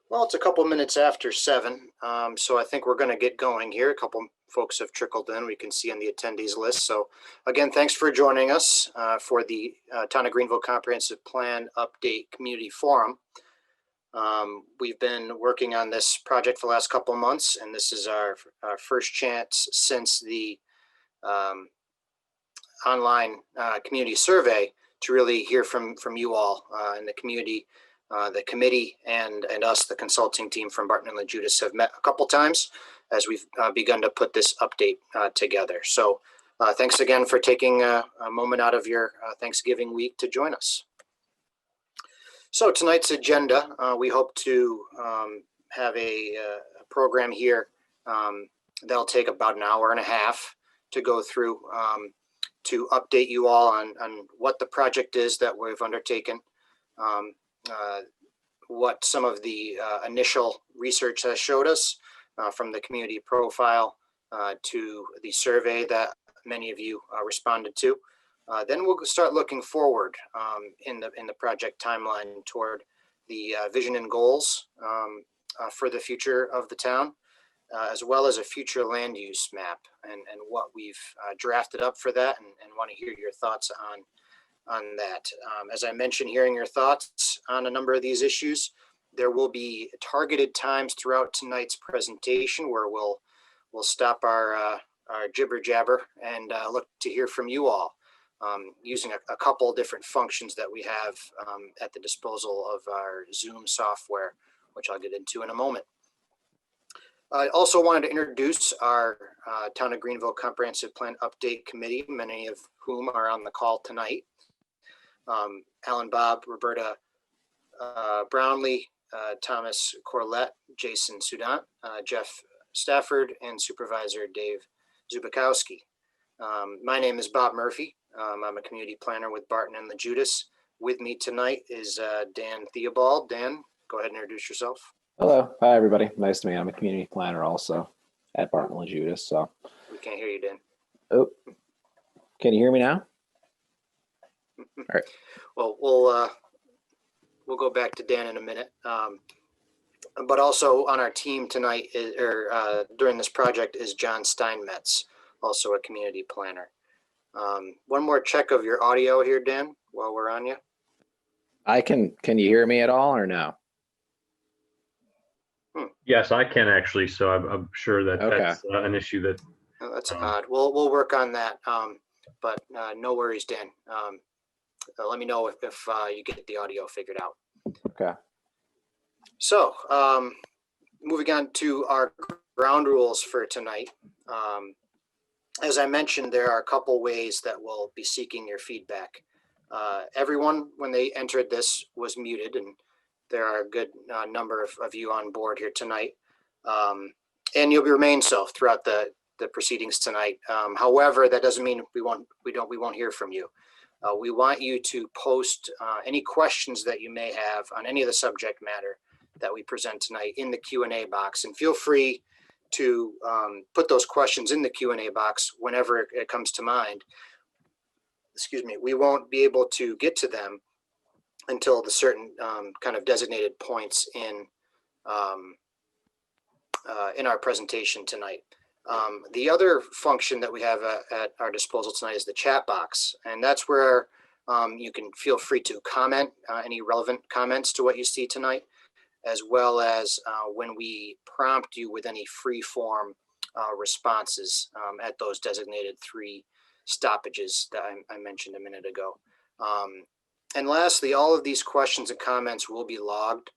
Well, it's a couple minutes after 7, so I think we're going to get going here. A couple folks have trickled in. We can see on the attendees list. So again, thanks for joining us for the Town of Greenville Comprehensive Plan Update Community Forum. We've been working on this project for the last couple months, and this is our first chance since the online community survey to really hear from you all in the community. The committee and us, the consulting team from Barton and LaJudas, have met a couple times as we've begun to put this update together. So thanks again for taking a moment out of your Thanksgiving week to join us. So tonight's agenda, we hope to have a program here that'll take about an hour and a half to go through to update you all on what the project is that we've undertaken, what some of the initial research has showed us from the community profile to the survey that many of you responded to. Then we'll start looking forward in the project timeline toward the vision and goals for the future of the town, as well as a future land use map and what we've drafted up for that, and want to hear your thoughts on that. As I mentioned, hearing your thoughts on a number of these issues, there will be targeted times throughout tonight's presentation where we'll stop our jibber jabber and look to hear from you all using a couple different functions that we have at the disposal of our Zoom software, which I'll get into in a moment. I also wanted to introduce our Town of Greenville Comprehensive Plan Update Committee, many of whom are on the call tonight. Alan Bob, Roberta Brownlee, Thomas Corlett, Jason Sudant, Jeff Stafford, and Supervisor Dave Zubikowski. My name is Bob Murphy. I'm a community planner with Barton and LaJudas. With me tonight is Dan Theobald. Dan, go ahead and introduce yourself. Hello. Hi, everybody. Nice to meet you. I'm a community planner also at Barton and LaJudas. So we can't hear you, Dan. Oh, can you hear me now? All right. Well, we'll go back to Dan in a minute. But also on our team tonight during this project is John Steinmetz, also a community planner. One more check of your audio here, Dan, while we're on you. Can you hear me at all or no? Yes, I can actually. So I'm sure that that's an issue that. Oh, that's odd. We'll work on that. But no worries, Dan. Let me know if you get the audio figured out. Okay. So moving on to our ground rules for tonight. As I mentioned, there are a couple ways that we'll be seeking your feedback. Everyone, when they entered this, was muted, and there are a good number of you on board here tonight. And you'll remain so throughout the proceedings tonight. However, that doesn't mean we won't hear from you. We want you to post any questions that you may have on any of the subject matter that we present tonight in the Q&A box, and feel free to put those questions in the Q&A box whenever it comes to mind. Excuse me, we won't be able to get to them until the certain kind of designated points in our presentation tonight. The other function that we have at our disposal tonight is the chat box, and that's where you can feel free to comment any relevant comments to what you see tonight, as well as when we prompt you with any free form responses at those designated 3 stoppages that I mentioned a minute ago. And lastly, all of these questions and comments will be logged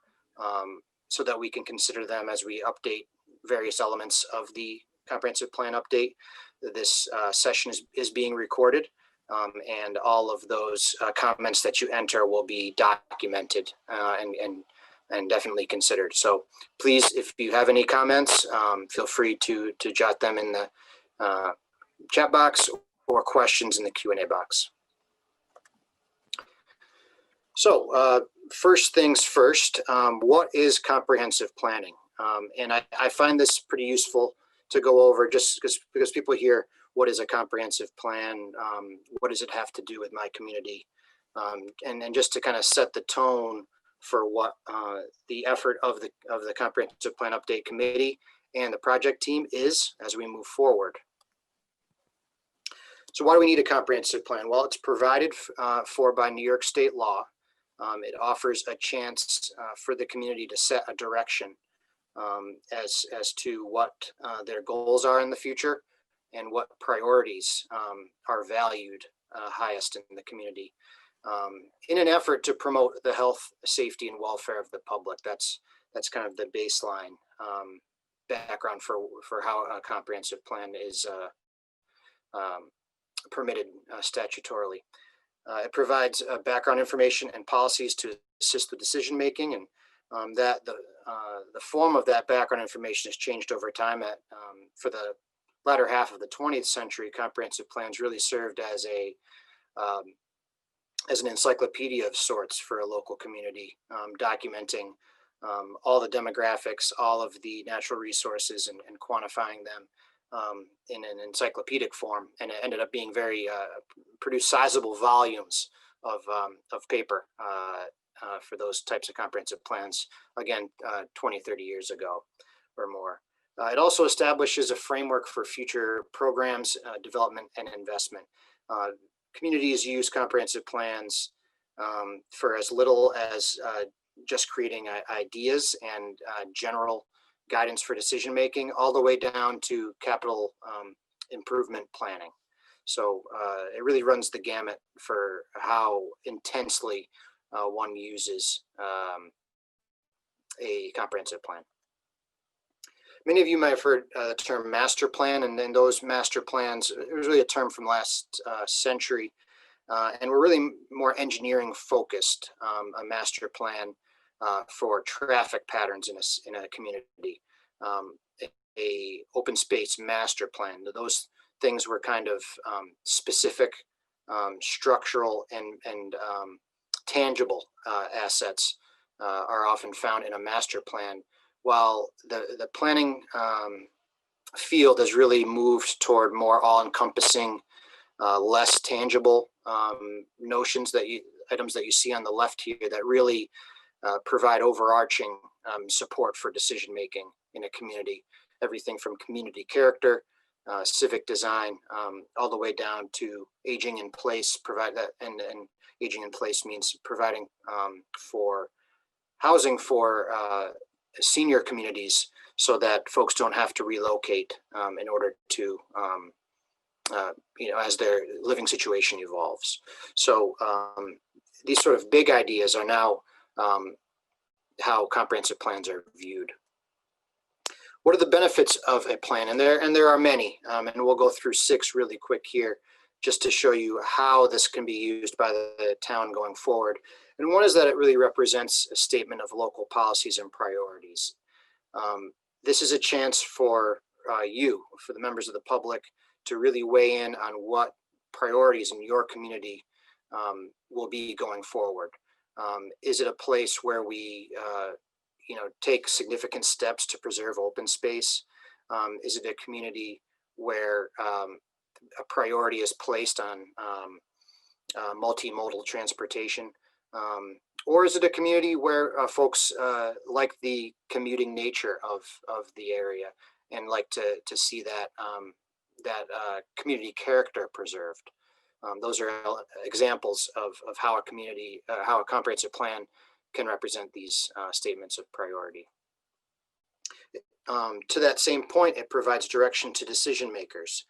so that we can consider them as we update various elements of the comprehensive plan update. This session is being recorded, and all of those comments that you enter will be documented and definitely considered. So please, if you have any comments, feel free to jot them in the chat box or questions in the Q&A box. So first things first, what is comprehensive planning? And I find this pretty useful to go over just because people hear, what is a comprehensive plan? What does it have to do with my community? And just to kind of set the tone for what the effort of the Comprehensive Plan Update Committee and the project team is as we move forward. So why do we need a comprehensive plan? Well, it's provided for by New York state law. It offers a chance for the community to set a direction as to what their goals are in the future and what priorities are valued highest in the community, in an effort to promote the health, safety, and welfare of the public. That's kind of the baseline background for how a comprehensive plan is permitted statutorily. It provides background information and policies to assist with decision making, and that the form of that background information has changed over time. For the latter half of the 20th century, comprehensive plans really served as an encyclopedia of sorts for a local community, documenting all the demographics, all of the natural resources, and quantifying them in an encyclopedic form. And it ended up being produced sizable volumes of paper for those types of comprehensive plans, again, 20, 30 years ago or more. It also establishes a framework for future programs, development, and investment. Communities use comprehensive plans for as little as just creating ideas and general guidance for decision making, all the way down to capital improvement planning. So it really runs the gamut for how intensely one uses a comprehensive plan. Many of you might have heard the term master plan, and then those master plans, it was really a term from last century, and we're really more engineering focused. A master plan for traffic patterns in a community, a open space master plan. Those things were kind of specific, structural, and tangible assets are often found in a master plan, while the planning field has really moved toward more all-encompassing, less tangible notions, items that you see on the left here that really provide overarching support for decision making in a community. Everything from community character, civic design, all the way down to aging in place. And aging in place means providing for housing for senior communities, so that folks don't have to relocate in order to, as their living situation evolves. So these sort of big ideas are now how comprehensive plans are viewed. What are the benefits of a plan? And there are many, and we'll go through 6 really quick here, just to show you how this can be used by the town going forward. And one is that it really represents a statement of local policies and priorities. This is a chance for for the members of the public, to really weigh in on what priorities in your community will be going forward. Is it a place where we take significant steps to preserve open space? Is it a community where a priority is placed on multimodal transportation? Or is it a community where folks like the commuting nature of the area and like to see that community character preserved? Those are examples of how a comprehensive plan can represent these statements of priority. To that same point, it provides direction to decision makers.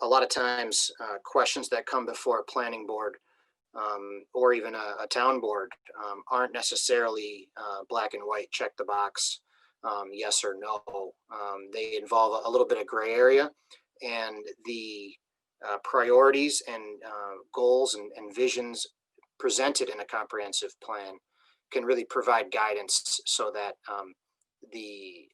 A lot of times, questions that come before a planning board or even a town board aren't necessarily black and white, check the box, yes or no. They involve a little bit of gray area, and the priorities and goals and visions presented in a comprehensive plan can really provide guidance, so that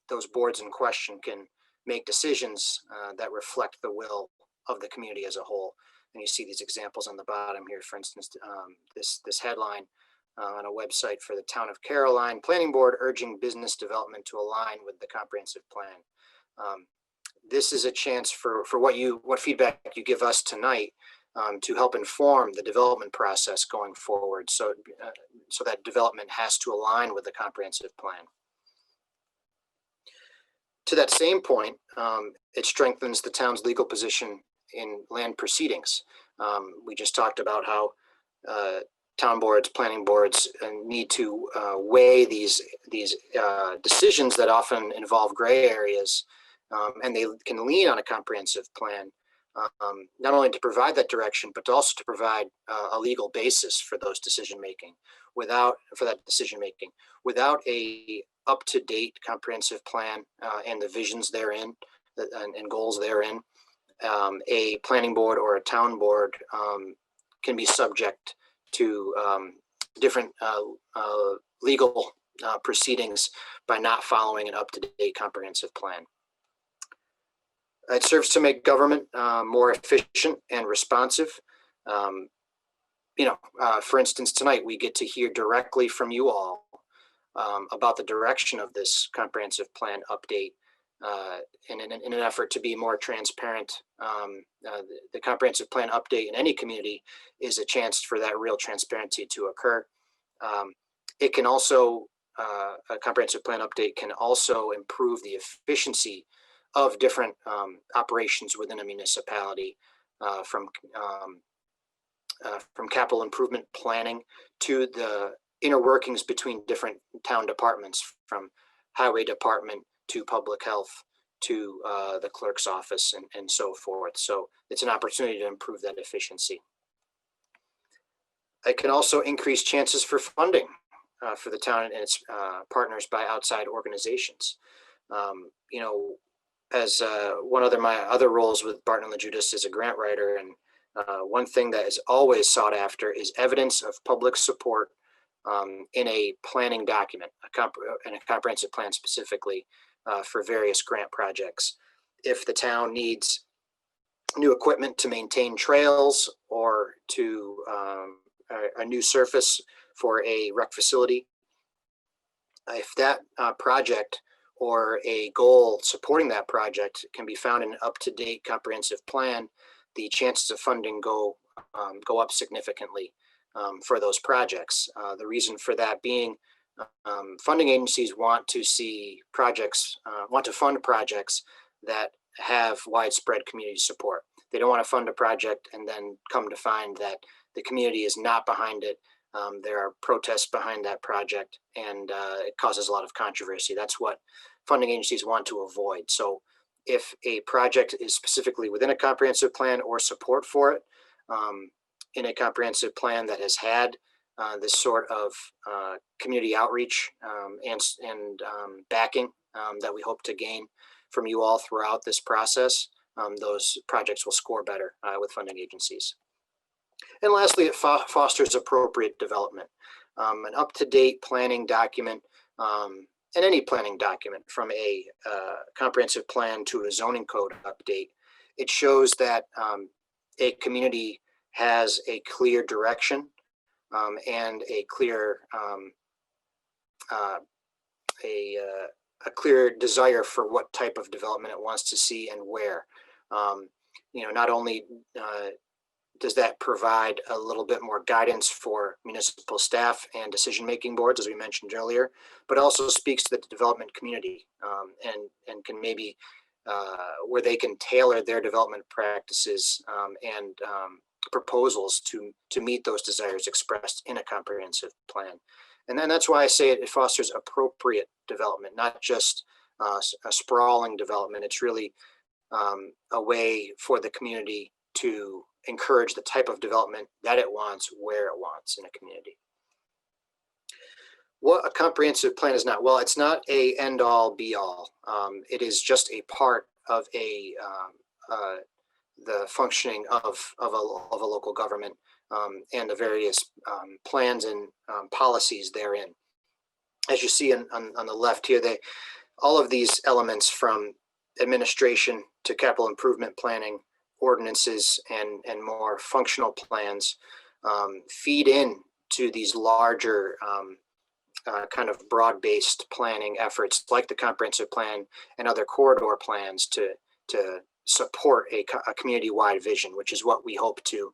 those boards in question can make decisions that reflect the will of the community as a whole. And you see these examples on the bottom here. For instance, this headline on a website for the town of Caroline: Planning Board urging business development to align with the comprehensive plan. This is a chance for what feedback you give us tonight to help inform the development process going forward. So that development has to align with the comprehensive plan. To that same point, it strengthens the town's legal position in land proceedings. We just talked about how town boards, planning boards need to weigh these decisions that often involve gray areas, and they can lean on a comprehensive plan, not only to provide that direction, but also to provide a legal basis for those decision making. Without a up-to-date comprehensive plan and the visions therein and goals therein, a planning board or a town board can be subject to different legal proceedings by not following an up-to-date comprehensive plan. It serves to make government more efficient and responsive. For instance, tonight we get to hear directly from you all about the direction of this comprehensive plan update in an effort to be more transparent. The comprehensive plan update in any community is a chance for that real transparency to occur. It can also, a comprehensive plan update can also improve the efficiency of different operations within a municipality, from capital improvement planning to the inner workings between different town departments, from highway department to public health to the clerk's office and so forth. So it's an opportunity to improve that efficiency. It can also increase chances for funding for the town and its partners by outside organizations. As my other roles with Barton and LaJudas as a grant writer, and one thing that is always sought after is evidence of public support in a planning document, in a comprehensive plan specifically for various grant projects. If the town needs new equipment to maintain trails or to a new surface for a rec facility, if that project or a goal supporting that project can be found in an up-to-date comprehensive plan, the chances of funding go up significantly for those projects. The reason for that being, funding agencies want to see projects, want to fund projects that have widespread community support. They don't want to fund a project and then come to find that the community is not behind it. There are protests behind that project, and it causes a lot of controversy. That's what funding agencies want to avoid. So if a project is specifically within a comprehensive plan or support for it in a comprehensive plan that has had this sort of community outreach and backing that we hope to gain from you all throughout this process, those projects will score better with funding agencies. And lastly, it fosters appropriate development. An up-to-date planning document, and any planning document, from a comprehensive plan to a zoning code update, it shows that a community has a clear direction and a clear a clear desire for what type of development it wants to see and where. Not only does that provide a little bit more guidance for municipal staff and decision-making boards, as we mentioned earlier, but also speaks to the development community and can maybe where they can tailor their development practices and proposals to meet those desires expressed in a comprehensive plan. And then that's why I say it fosters appropriate development, not just a sprawling development. It's really a way for the community to encourage the type of development that it wants, where it wants in a community. What a comprehensive plan is not? Well, it's not a end-all, be-all. It is just a part of the functioning of a local government and the various plans and policies therein. As you see on the left here, all of these elements, from administration to capital improvement planning, ordinances, and more functional plans, feed in to these larger kind of broad-based planning efforts like the comprehensive plan and other corridor plans to support a community-wide vision, which is what we hope to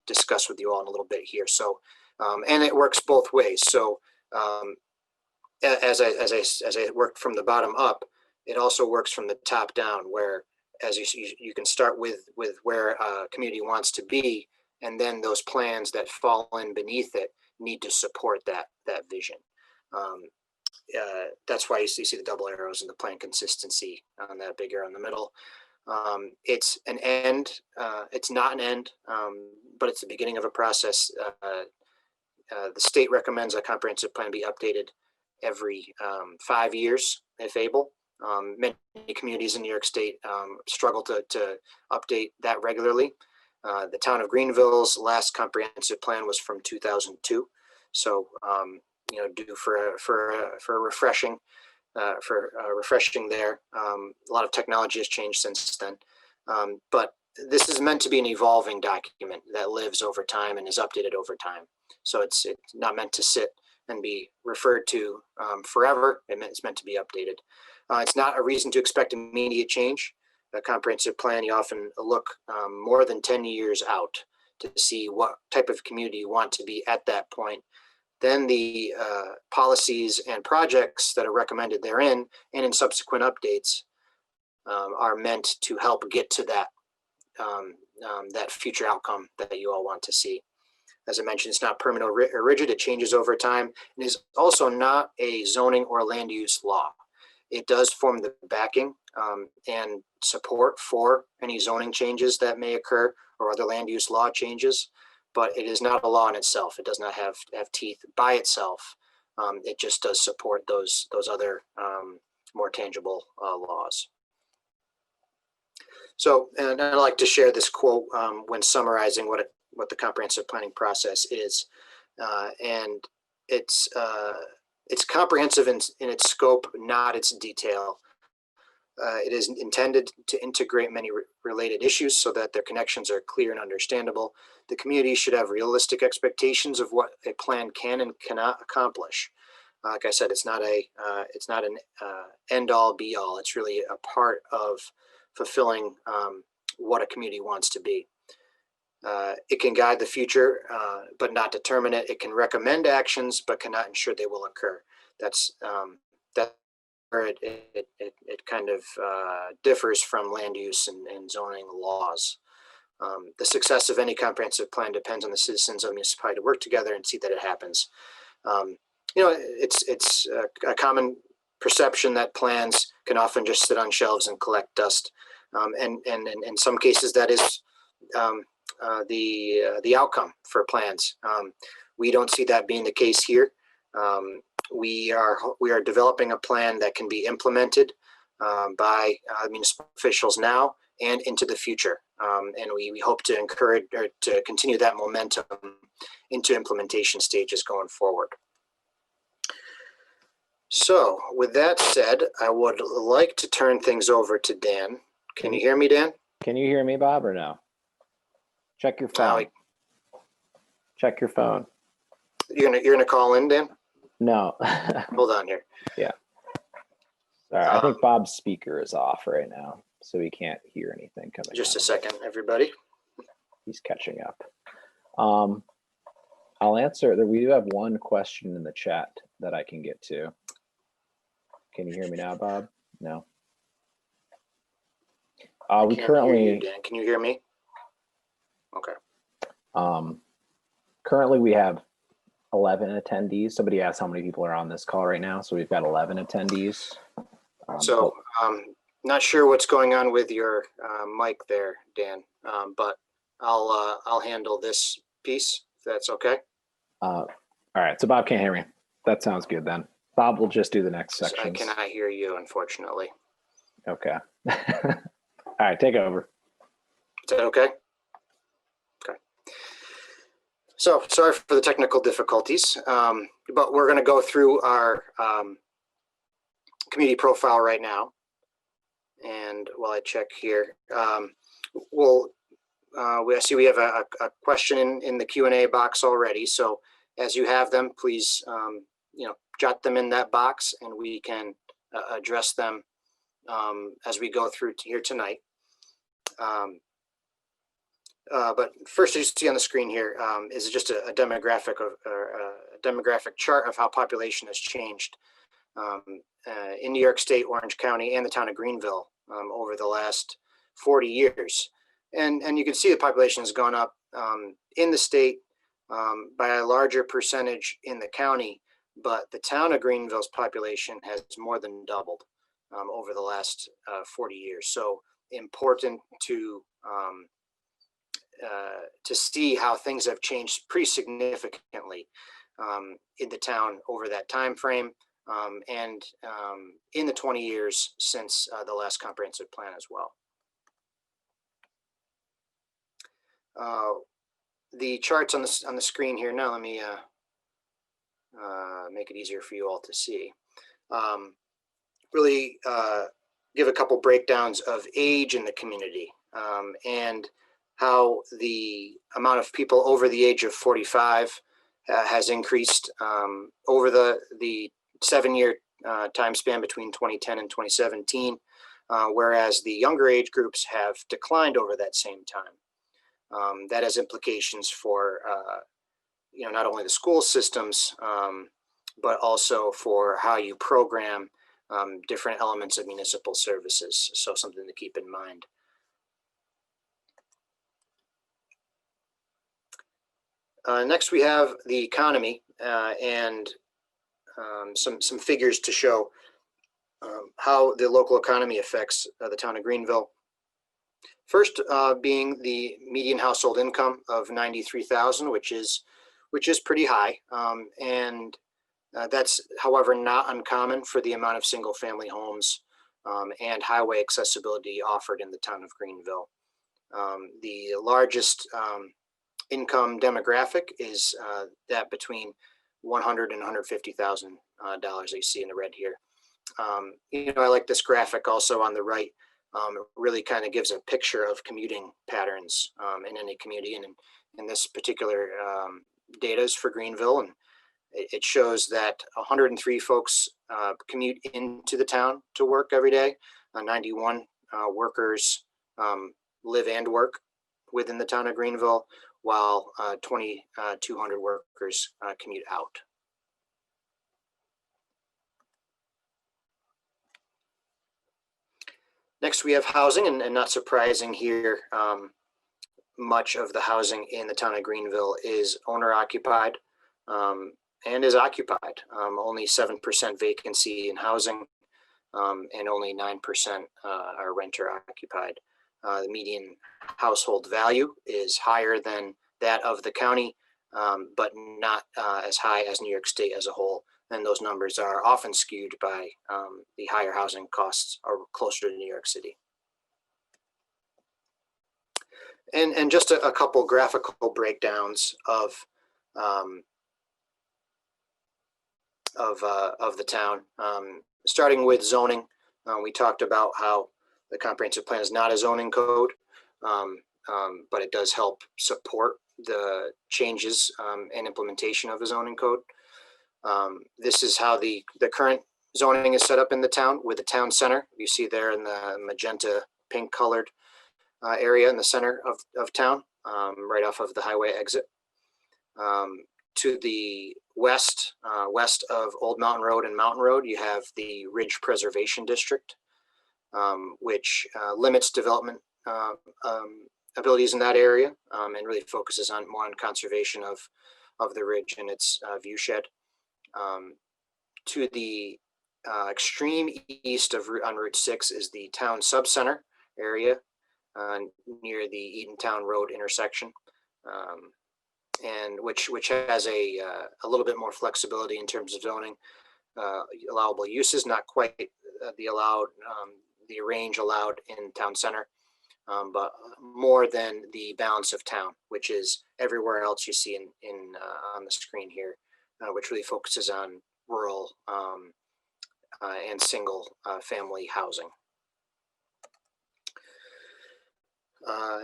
discuss with you all in a little bit here. So, and it works both ways. So, as I worked from the bottom up, it also works from the top down, where as you can start with where a community wants to be, and then those plans that fall in beneath it need to support that vision. That's why you see the double arrows and the plan consistency on that big arrow in the middle. It's an end. It's not an end, but it's the beginning of a process. The state recommends a comprehensive plan be updated every 5 years, if able. Many communities in New York State struggle to update that regularly. The town of Greenville's last comprehensive plan was from 2002, so due for refreshing there. A lot of technology has changed since then, but this is meant to be an evolving document that lives over time and is updated over time. So it's not meant to sit and be referred to forever. It's meant to be updated. It's not a reason to expect immediate change. A comprehensive plan, you often look more than 10 years out to see what type of community you want to be at that point. Then the policies and projects that are recommended therein and in subsequent updates are meant to help get to that that future outcome that you all want to see. As I mentioned, it's not permanent or rigid. It changes over time, and is also not a zoning or land use law. It does form the backing and support for any zoning changes that may occur or other land use law changes, but it is not a law in itself. It does not have teeth by itself. It just does support those other more tangible laws. So, and I like to share this quote when summarizing what the comprehensive planning process is, and it's comprehensive in its scope, not its detail. It is intended to integrate many related issues so that their connections are clear and understandable. The community should have realistic expectations of what a plan can and cannot accomplish. Like I said, it's not an end all be all. It's really a part of fulfilling what a community wants to be. It can guide the future, but not determine it. It can recommend actions, but cannot ensure they will occur. That's where it kind of differs from land use and zoning laws. The success of any comprehensive plan depends on the citizens of the municipality to work together and see that it happens. It's a common perception that plans can often just sit on shelves and collect dust, and in some cases that is the outcome for plans. We don't see that being the case here. We are developing a plan that can be implemented by municipal officials now and into the future, and we hope to encourage or to continue that momentum into implementation stages going forward. So with that said, I would like to turn things over to Dan. Can you hear me, Dan? Can you hear me, Bob, or no? Check your phone. Check your phone. You're gonna call in, Dan? No. Hold on here. Yeah. Sorry, I think Bob's speaker is off right now, so he can't hear anything coming. Just a second, everybody. He's catching up. I'll answer. We do have one question in the chat that I can get to. Can you hear me now, Bob? No. We currently hear you, Dan. Can you hear me? Okay. Currently we have 11 attendees. Somebody asked how many people are on this call right now. So we've got 11 attendees. Not sure what's going on with your mic there, Dan, but I'll handle this piece if that's okay. All right. So Bob can't hear me. That sounds good then. Bob will just do the next section. I cannot hear you, unfortunately. Okay. All right. Take over. Is that okay? Okay. So sorry for the technical difficulties, but we're going to go through our community profile right now. And while I check here, I see we have a question in the Q&A box already. So as you have them, please, jot them in that box and we can address them as we go through here tonight. But first, as you see on the screen here, is just a demographic chart of how population has changed in New York State, Orange County, and the town of Greenville over the last 40 years. And you can see the population has gone up in the state by a larger percentage in the county, but the town of Greenville's population has more than doubled over the last 40 years. So important to see how things have changed pretty significantly in the town over that time frame, and in the 20 years since the last comprehensive plan as well. The charts on the screen here now, let me make it easier for you all to see. Really give a couple breakdowns of age in the community, and how the amount of people over the age of 45 has increased over the 7-year time span between 2010 and 2017, whereas the younger age groups have declined over that same time. That has implications for not only the school systems, but also for how you program different elements of municipal services. So something to keep in mind. Next, we have the economy and some figures to show how the local economy affects the town of Greenville. First, being the median household income of $93,000, which is pretty high, and that's, however, not uncommon for the amount of single-family homes and highway accessibility offered in the town of Greenville. The largest income demographic is that between $100,000 and $150,000 that you see in the red here. I like this graphic also on the right. It really kind of gives a picture of commuting patterns in any community, and in this particular data is for Greenville, and it shows that 103 folks commute into the town to work every day. 91 workers live and work within the town of Greenville, while 2,200 workers commute out. Next, we have housing, and not surprising here, much of the housing in the town of Greenville is owner-occupied and is occupied. Only 7% vacancy in housing, and only 9% are renter-occupied. The median household value is higher than that of the county, but not as high as New York State as a whole. And those numbers are often skewed by the higher housing costs are closer to New York City. And just a couple graphical breakdowns of the town. Starting with zoning, we talked about how the comprehensive plan is not a zoning code, but it does help support the changes and implementation of a zoning code. This is how the current zoning is set up in the town, with the town center. You see there in the magenta pink colored area in the center of town, right off of the highway exit. To the west, west of Old Mountain Road and Mountain Road, you have the Ridge Preservation District, which limits development abilities in that area, and really focuses more on conservation of the ridge and its viewshed. To the extreme east on Route 6 is the town subcenter area near the Eatontown Road intersection, and which has a little bit more flexibility in terms of zoning. Allowable uses, not quite the range allowed in town center, but more than the balance of town, which is everywhere else you see on the screen here, which really focuses on rural and single family housing.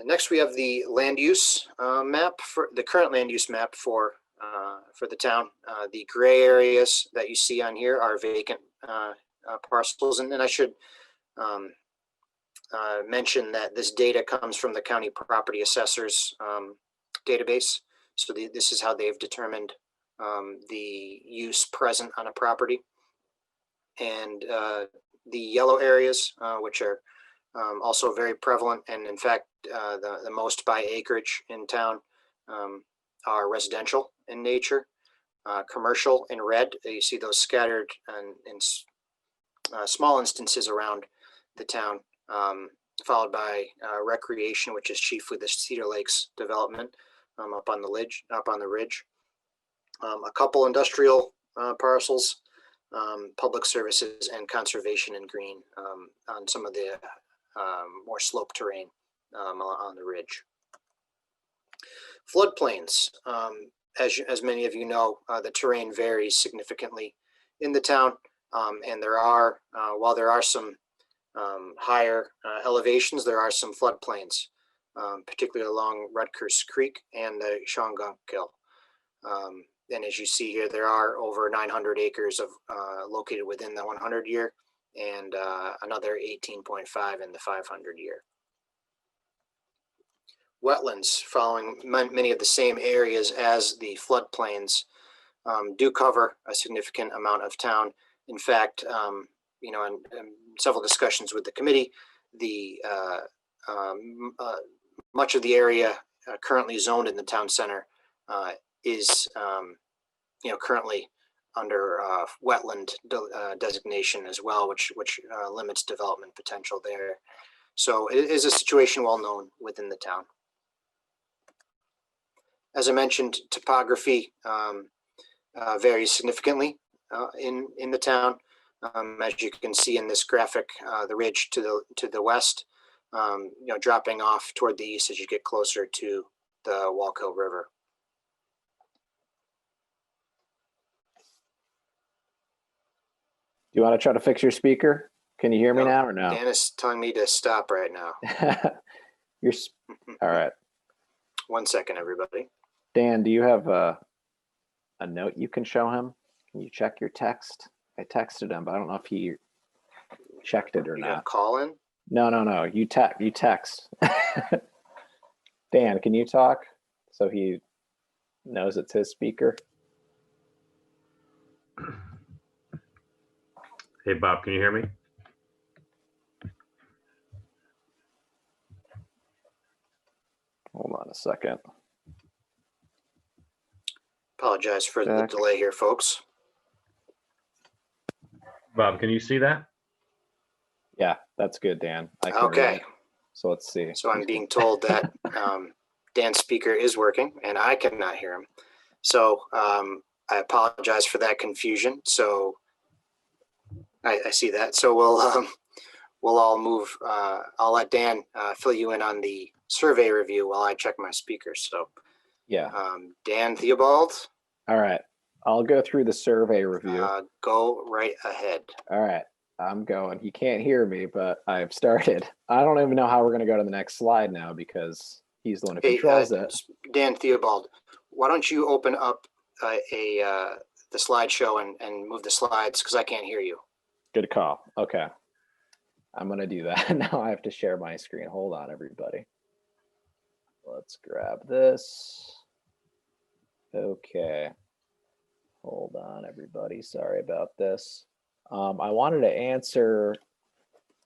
Next, we have the land use map, for the current land use map for the town. The gray areas that you see on here are vacant parcels, and then I should mention that this data comes from the county property assessors database. So this is how they've determined the use present on a property. And the yellow areas, which are also very prevalent, and in fact, the most by acreage in town, are residential in nature. Commercial in red, you see those scattered in small instances around the town, followed by recreation, which is chiefly the Cedar Lakes development up on the ridge. A couple industrial parcels, public services, and conservation in green on some of the more slope terrain on the ridge. Floodplains, as many of you know, the terrain varies significantly in the town, and there are, while there are some higher elevations, there are some floodplains, particularly along Rutgers Creek and the Shawangunk. And as you see here, there are over 900 acres of located within the 100 year and another 18.5 in the 500 year. Wetlands, following many of the same areas as the floodplains, do cover a significant amount of town. In fact, you know, in several discussions with the committee, the much of the area currently zoned in the town center is, you know, currently under wetland designation as well, which limits development potential there. So it is a situation well known within the town. As I mentioned, topography varies significantly in the town. As you can see in this graphic, the ridge to the west, you know, dropping off toward the east as you get closer to the Wallkill River. Do you want to try to fix your speaker? Can you hear me now or no? Dan is telling me to stop right now. All right. 1 second, everybody. Dan, do you have a note you can show him? Can you check your text? I texted him, but I don't know if he checked it or not. Call in? No. You text. Dan, can you talk so he knows it's his speaker? Hey, Bob, can you hear me? Hold on a second. Apologize for the delay here, folks. Bob, can you see that? Yeah, that's good, Dan. I can Okay. read it. So let's see. So I'm being told that Dan's speaker is working and I cannot hear him. So I apologize for that confusion. So I see that. So we'll all move. I'll let Dan fill you in on the survey review while I check my speakers. So yeah, Dan Theobald. All right, I'll go through the survey review. Go right ahead. All right, I'm going. He can't hear me, but I've started. I don't even know how we're going to go to the next slide now because he's the one who controls it. Dan Theobald, why don't you open up the slideshow and move the slides because I can't hear you. Good call. Okay, I'm going to do that. Now I have to share my screen. Hold on, everybody. Let's grab this. Okay. Hold on, everybody. Sorry about this. I wanted to answer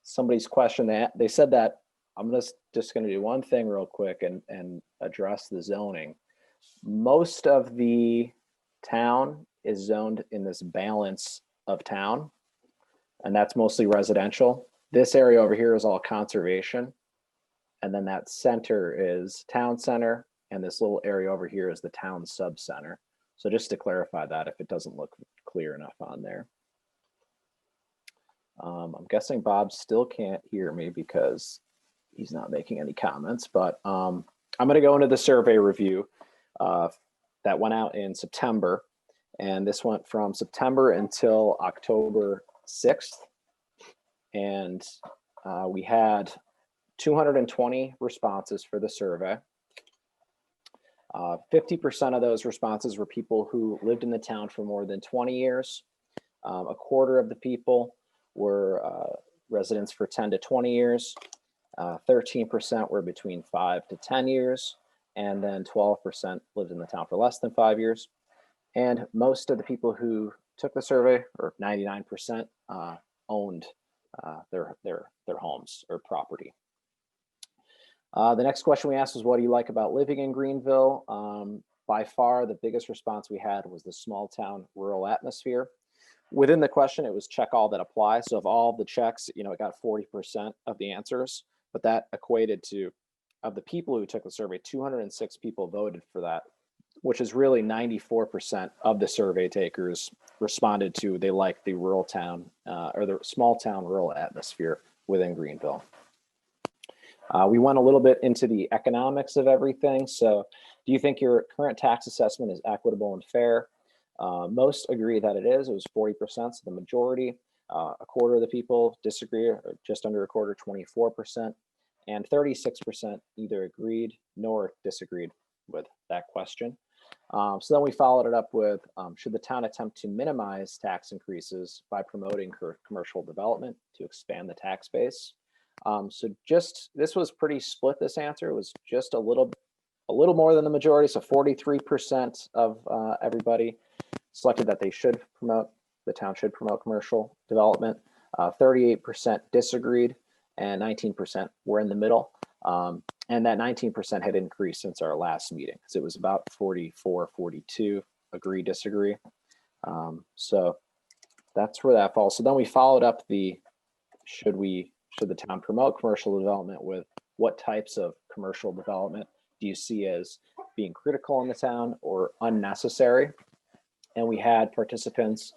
somebody's question. That they said that I'm just going to do one thing real quick and address the zoning. Most of the town is zoned in this balance of town, and that's mostly residential. This area over here is all conservation. And then that center is town center, and this little area over here is the town sub center. So just to clarify that if it doesn't look clear enough on there. I'm guessing Bob still can't hear me because he's not making any comments, but I'm going to go into the survey review that went out in September. And this went from September until October 6th. And we had 220 responses for the survey. 50% of those responses were people who lived in the town for more than 20 years. A quarter of the people were residents for 10 to 20 years. 13% were between 5 to 10 years, and then 12% lived in the town for less than 5 years. And most of the people who took the survey, or 99%, owned their homes or property. The next question we asked was, what do you like about living in Greenville? By far, the biggest response we had was the small town rural atmosphere. Within the question, it was check all that apply. So of all the checks, it got 40% of the answers, but that equated to, of the people who took the survey, 206 people voted for that, which is really 94% of the survey takers responded to they like the rural town or the small town rural atmosphere within Greenville. We went a little bit into the economics of everything. So do you think your current tax assessment is equitable and fair? Most agree that it is. It was 40%, so the majority. A quarter of the people disagree, or just under a quarter, 24%. And 36% either agreed nor disagreed with that question. So then we followed it up with, should the town attempt to minimize tax increases by promoting commercial development to expand the tax base? So this was pretty split, this answer. It was just a little more than the majority. So 43% of everybody selected that the town should promote commercial development. 38% disagreed, and 19% were in the middle. And that 19% had increased since our last meeting, because it was about 44, 42 agree, disagree. So that's where that falls. So then we followed up should the town promote commercial development with what types of commercial development do you see as being critical in the town or unnecessary? And we had participants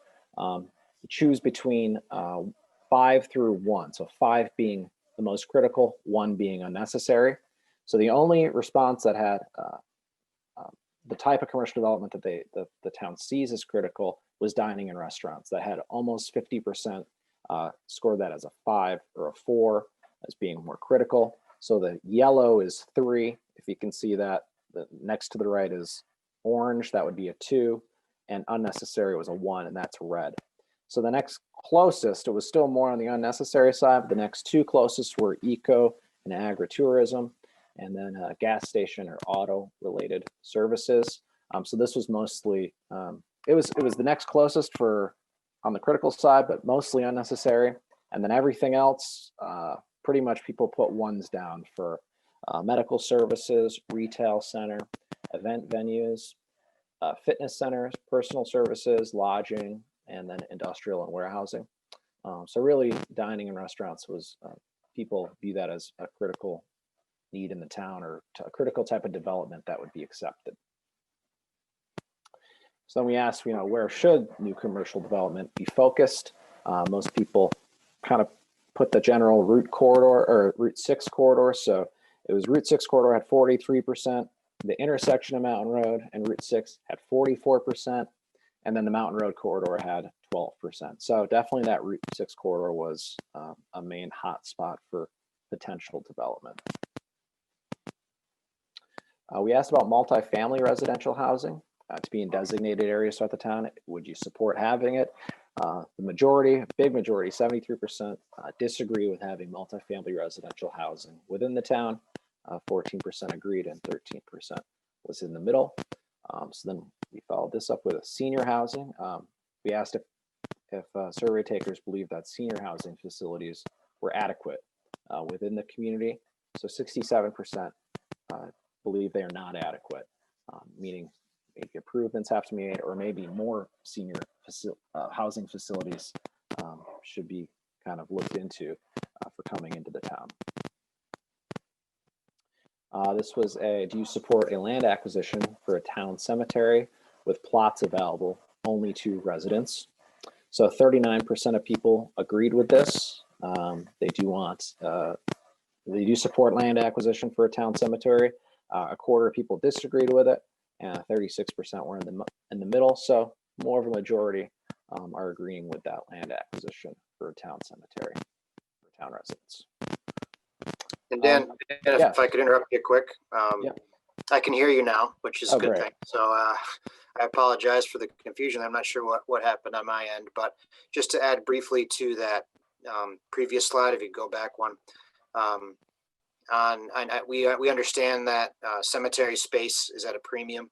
choose between 5 through 1. So 5 being the most critical, 1 being unnecessary. So the only response that had the type of commercial development that the town sees as critical was dining and restaurants. That had almost 50% scored that as a 5 or a 4 as being more critical. So the yellow is 3. If you can see that, the next to the right is orange, that would be a 2, and unnecessary was a 1, and that's red. So the next closest, it was still more on the unnecessary side, but the next 2 closest were eco and agritourism, and then a gas station or auto related services. So this was mostly, it was the next closest on the critical side, but mostly unnecessary. And then everything else, pretty much people put 1s down for medical services, retail center, event venues, fitness centers, personal services, lodging, and then industrial and warehousing. So really dining and restaurants was, people view that as a critical need in the town, or a critical type of development that would be accepted. So then we asked, where should new commercial development be focused? Most people kind of put the general Route corridor or Route 6 corridor. So it was Route 6 corridor had 43%, the intersection of Mountain Road and Route 6 had 44%, and then the Mountain Road corridor had 12%. So definitely that Route 6 corridor was a main hot spot for potential development. We asked about multifamily residential housing to be in designated areas throughout the town. Would you support having it? The majority, big majority, 73% disagree with having multifamily residential housing within the town. 14% agreed, and 13% was in the middle. So then we followed this up with senior housing. We asked if survey takers believe that senior housing facilities were adequate within the community. So 67% believe they are not adequate, meaning maybe improvements have to be made, or maybe more senior housing facilities should be kind of looked into for coming into the town. This was do you support a land acquisition for a town cemetery with plots available only to residents? So 39% of people agreed with this. They do support land acquisition for a town cemetery. A quarter of people disagreed with it, and 36% were in the middle. So more of a majority are agreeing with that land acquisition for a town cemetery for town residents. And Dan, if I could interrupt you quick, Yeah. I can hear you now, which is a good great. thing. So I apologize for the confusion. I'm not sure what happened on my end, but just to add briefly to that previous slide, if you go back one, we understand that cemetery space is at a premium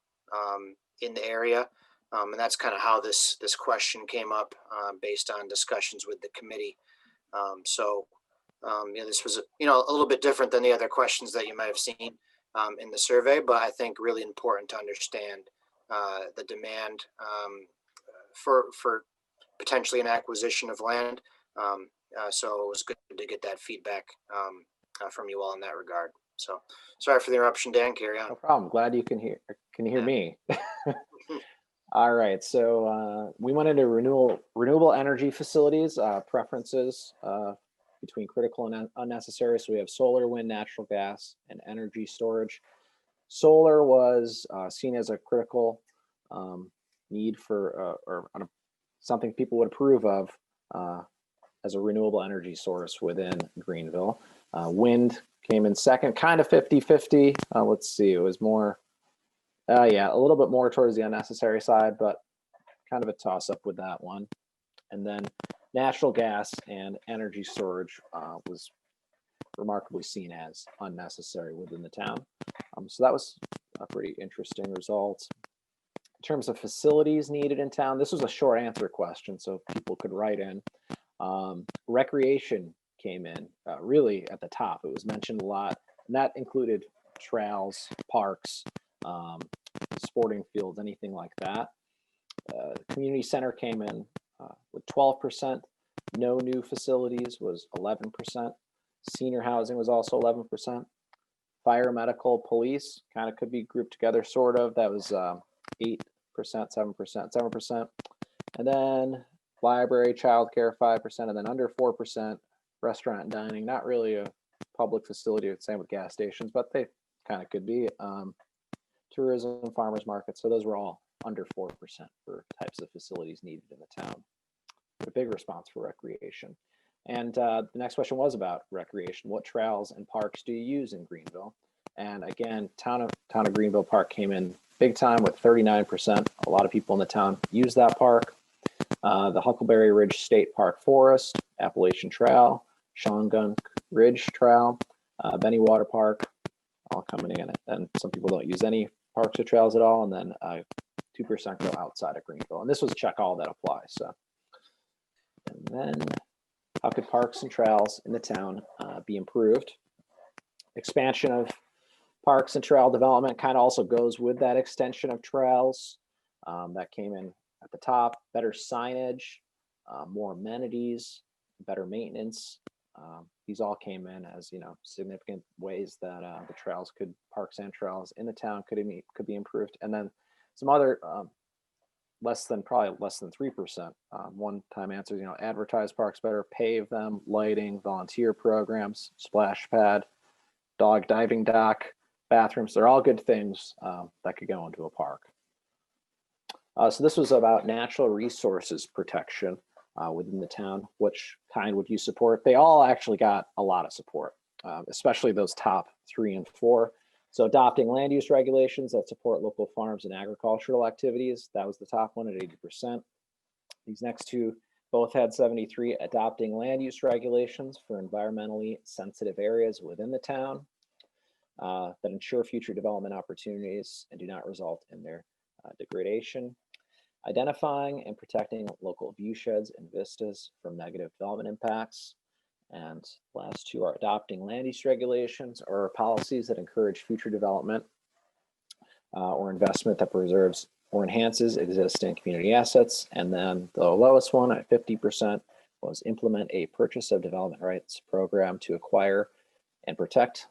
in the area, and that's kind of how this question came up based on discussions with the committee. This was a little bit different than the other questions that you might have seen in the survey, but I think really important to understand the demand for potentially an acquisition of land. So it was good to get that feedback from you all in that regard. So sorry for the interruption, Dan. Carry on. No problem. Glad you can hear me. All right. So we went into renewable energy facilities, preferences between critical and unnecessary. So we have solar, wind, natural gas, and energy storage. Solar was seen as a critical need for something people would approve of as a renewable energy source within Greenville. Wind came in second, kind of 50-50. Let's see, it was more, a little bit more towards the unnecessary side, but kind of a toss up with that one. And then natural gas and energy storage was remarkably seen as unnecessary within the town. So that was a pretty interesting result. In terms of facilities needed in town, this was a short answer question, so people could write in. Recreation came in really at the top. It was mentioned a lot, and that included trails, parks, sporting fields, anything like that. Community center came in with 12%. No new facilities was 11%. Senior housing was also 11%. Fire, medical, police kind of could be grouped together, sort of. That was 8%, 7%. And then library, childcare, 5%, and then under 4%, restaurant and dining. Not really a public facility, same with gas stations, but they kind of could be. Tourism, farmers markets. So those were all under 4% for types of facilities needed in the town. A big response for recreation. And the next question was about recreation. What trails and parks do you use in Greenville? And again, town of Greenville Park came in big time with 39%. A lot of people in the town use that park. The Huckleberry Ridge State Park Forest, Appalachian Trail, Shawangunk Ridge Trail, Benny Water Park, all coming in. And some people don't use any parks or trails at all. And then 2% go outside of Greenville. And this was check all that apply. So, and then how could parks and trails in the town be improved? Expansion of parks and trail development kind of also goes with that extension of trails. That came in at the top. Better signage, more amenities, better maintenance. These all came in as significant ways that the trails parks and trails in the town could be improved. And then some other probably less than 3% one-time answers. Advertise parks better, pave them, lighting, volunteer programs, splash pad, dog diving dock, bathrooms. They're all good things that could go into a park. So this was about natural resources protection within the town. Which kind would you support? They all actually got a lot of support, especially those top 3 and 4. So adopting land use regulations that support local farms and agricultural activities, that was the top one at 80%. These next two both had 73. Adopting land use regulations for environmentally sensitive areas within the town that ensure future development opportunities and do not result in their degradation. Identifying and protecting local view sheds and vistas from negative development impacts. And last two are adopting land use regulations or policies that encourage future development or investment that preserves or enhances existing community assets. And then the lowest one at 50% was implement a purchase of development rights program to acquire and protect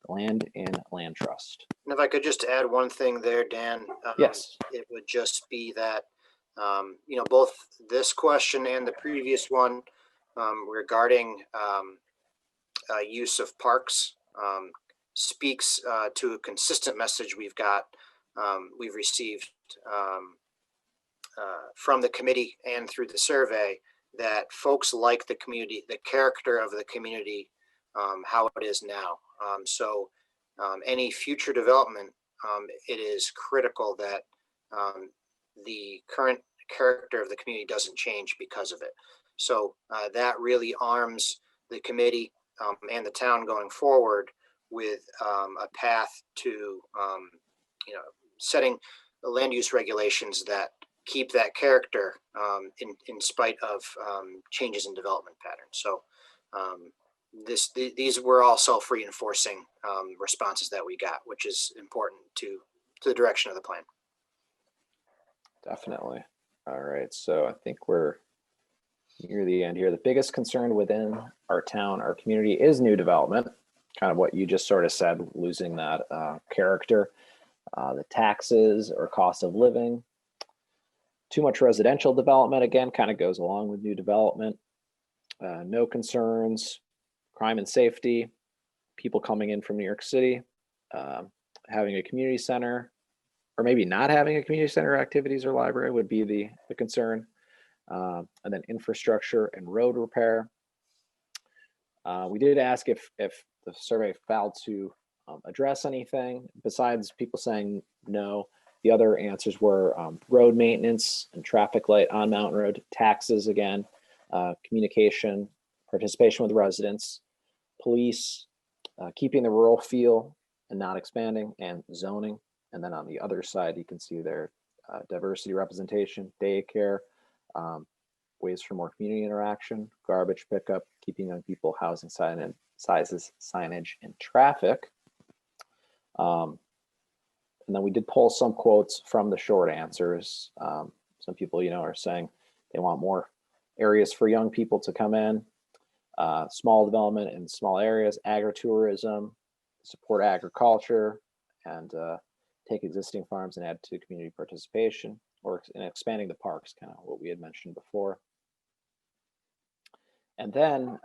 land in land trust. And if I could just add one thing there, Dan. Yes. It would just be that, both this question and the previous one regarding use of parks speaks to a consistent message we've received from the committee and through the survey, that folks like the community, the character of the community, how it is now. So any future development, it is critical that the current character of the community doesn't change because of it. So that really arms the committee and the town going forward with a path to, setting the land use regulations that keep that character in spite of changes in development patterns. So these were all self-reinforcing responses that we got, which is important to the direction of the plan. Definitely. All right, so I think we're near the end here. The biggest concern within our town, our community, is new development. Kind of what you just sort of said, losing that character. The taxes or cost of living. Too much residential development, again, kind of goes along with new development. No concerns, crime and safety, people coming in from New York City, having a community center, or maybe not having a community center activities or library would be the concern. And then infrastructure and road repair. We did ask if the survey failed to address anything besides people saying no. The other answers were road maintenance and traffic light on Mountain Road, taxes again, communication, participation with residents, police, keeping the rural feel and not expanding, and zoning. And then on the other side, you can see there diversity representation, daycare, ways for more community interaction, garbage pickup, keeping young people, housing sizes, signage, and traffic. And then we did pull some quotes from the short answers. Some people, are saying they want more areas for young people to come in, small development in small areas, agritourism, support agriculture, and take existing farms and add to community participation, or in expanding the parks, kind of what we had mentioned before. And then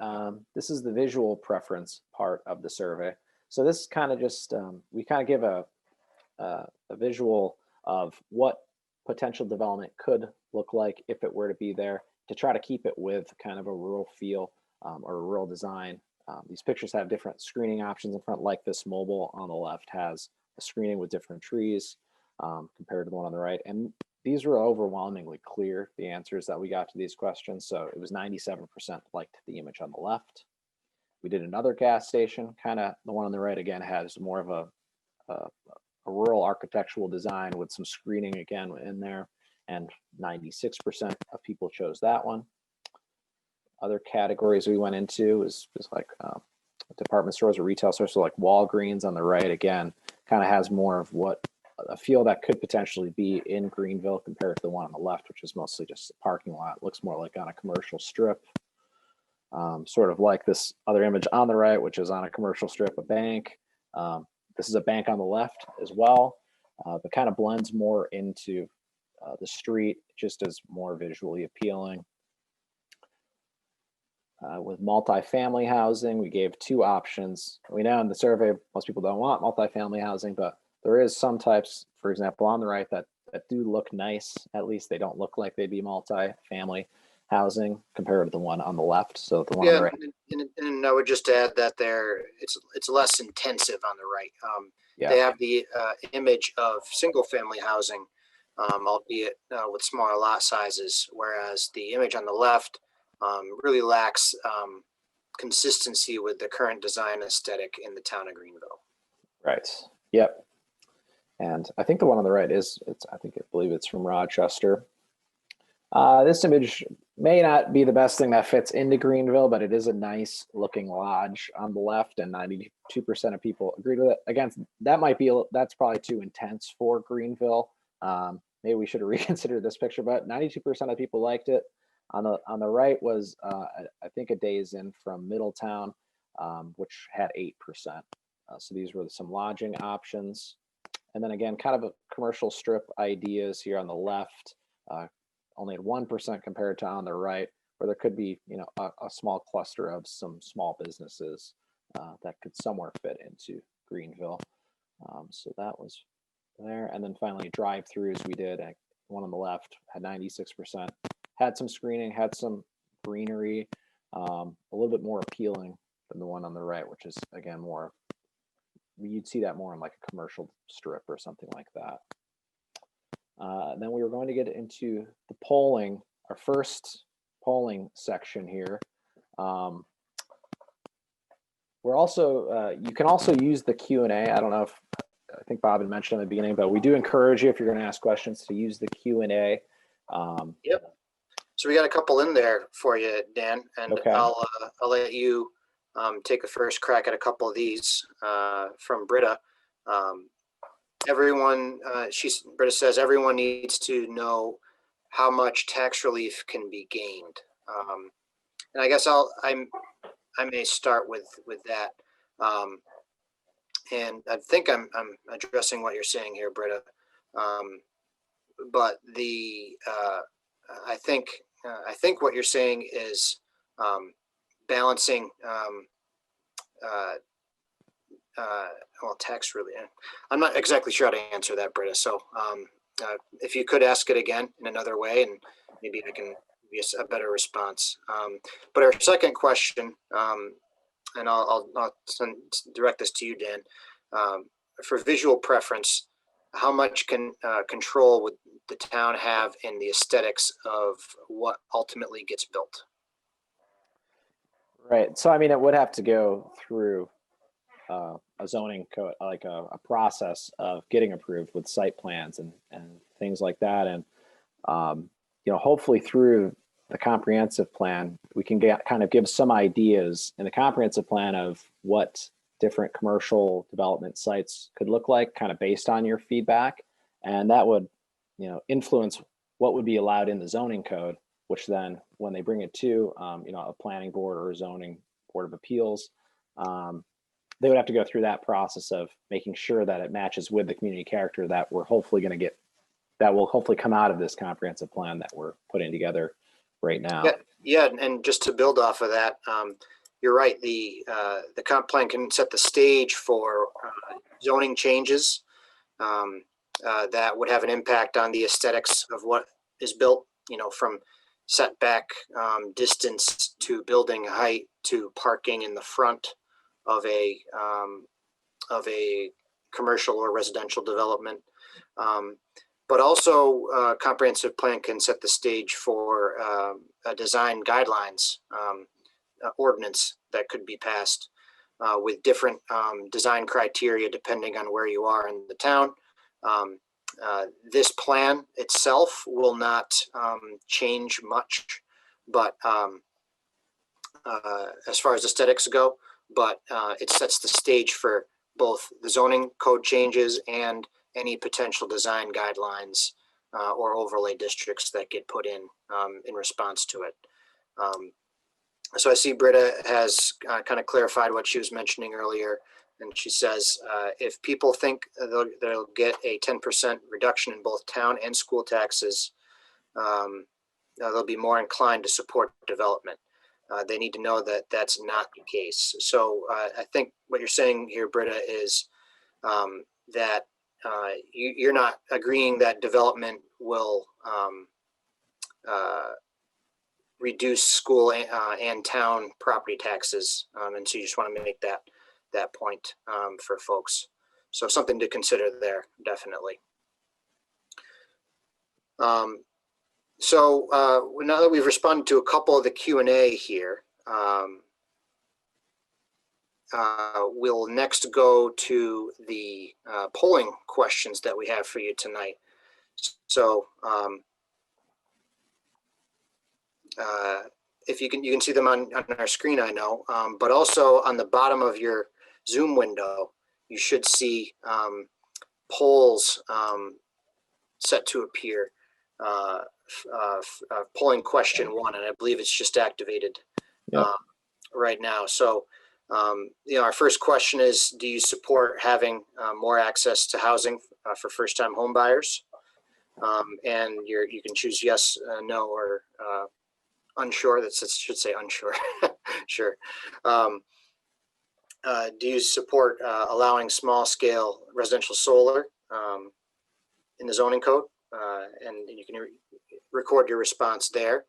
this is the visual preference part of the survey. So this kind of just, we kind of give a visual of what potential development could look like if it were to be there, to try to keep it with kind of a rural feel or a rural design. These pictures have different screening options in front, like this mobile on the left has a screening with different trees compared to the one on the right. And these were overwhelmingly clear, the answers that we got to these questions. So it was 97% liked the image on the left. We did another gas station, kind of the one on the right again has more of a rural architectural design with some screening again in there, and 96% of people chose that one. Other categories we went into is like department stores or retail stores, so like Walgreens on the right again, kind of has more of what a feel that could potentially be in Greenville compared to the one on the left, which is mostly just a parking lot. It looks more like on a commercial strip. Sort of like this other image on the right, which is on a commercial strip, a bank. This is a bank on the left as well, but kind of blends more into the street, just as more visually appealing. With multifamily housing, we gave two options. We know in the survey, most people don't want multifamily housing, but there is some types, for example, on the right that do look nice. At least they don't look like they'd be multifamily housing compared to the one on the left. So the one on the right. And I would just add that it's less intensive on the right. Yeah. They have the image of single family housing, albeit with smaller lot sizes, whereas the image on the left really lacks consistency with the current design aesthetic in the town of Greenville. Right. Yep. And I think the one on the right I believe it's from Rochester. This image may not be the best thing that fits into Greenville, but it is a nice looking lodge on the left, and 92% of people agreed with it. Again, that's probably too intense for Greenville. Maybe we should have reconsidered this picture, but 92% of people liked it. On the right was, I think, a Days Inn from Middletown, which had 8%. So these were some lodging options. And then again, kind of a commercial strip ideas here on the left. Only at 1% compared to on the right, where there could be, a small cluster of some small businesses that could somewhere fit into Greenville. So that was there. And then finally, drive-throughs we did. One on the left had 96%. Had some screening, had some greenery, a little bit more appealing than the one on the right, which is again more. You'd see that more in like a commercial strip or something like that. Then we were going to get into the polling, our first polling section here, we're also, you can also use the Q&A. I don't know if, I think Bob had mentioned at the beginning, but we do encourage you, if you're going to ask questions, to use the Q&A. Yep. So we got a couple in there for you, Dan, and Okay. I'll let you take a first crack at a couple of these from Britta. Britta says everyone needs to know how much tax relief can be gained, and I guess I may start with that, and I think I'm addressing what you're saying here, Britta, but I think what you're saying is balancing well, tax relief. I'm not exactly sure how to answer that, Britta. So if you could ask it again in another way, and maybe I can give you a better response. But our second question, and I'll direct this to you, Dan. For visual preference, how much control would the town have in the aesthetics of what ultimately gets built? Right. So, I mean, it would have to go through a zoning code, like a process of getting approved with site plans and things like that. And, hopefully through the comprehensive plan, we can kind of give some ideas in the comprehensive plan of what different commercial development sites could look like, kind of based on your feedback. And that would, influence what would be allowed in the zoning code, which then when they bring it to, a planning board or a zoning board of appeals, they would have to go through that process of making sure that it matches with the community character that we're hopefully going to get, that will hopefully come out of this comprehensive plan that we're putting together right now. Yeah, and just to build off of that, you're right. The comp plan can set the stage for zoning changes that would have an impact on the aesthetics of what is built. From setback distance to building height to parking in the front of a commercial or residential development. But also comprehensive plan can set the stage for a design guidelines ordinance that could be passed with different design criteria depending on where you are in the town. This plan itself will not change much, but as far as aesthetics go, but it sets the stage for both the zoning code changes and any potential design guidelines or overlay districts that get put in response to it. So I see Britta has kind of clarified what she was mentioning earlier. And she says, if people think they'll get a 10% reduction in both town and school taxes, they'll be more inclined to support development. They need to know that that's not the case. So I think what you're saying here, Britta, is that you're not agreeing that development will reduce school and town property taxes. And so you just want to make that point for folks. So something to consider there, definitely. So now that we've responded to a couple of the Q&A here, we'll next go to the polling questions that we have for you tonight. So if you can see them on our screen, I know, but also on the bottom of your Zoom window, you should see polls set to appear. Polling question 1, and I believe it's just activated right now. So, our first question is: do you support having more access to housing for first-time home buyers? And you can choose yes, no, or unsure. That should say unsure. Sure. Do you support allowing small-scale residential solar in the zoning code? And you can record your response there,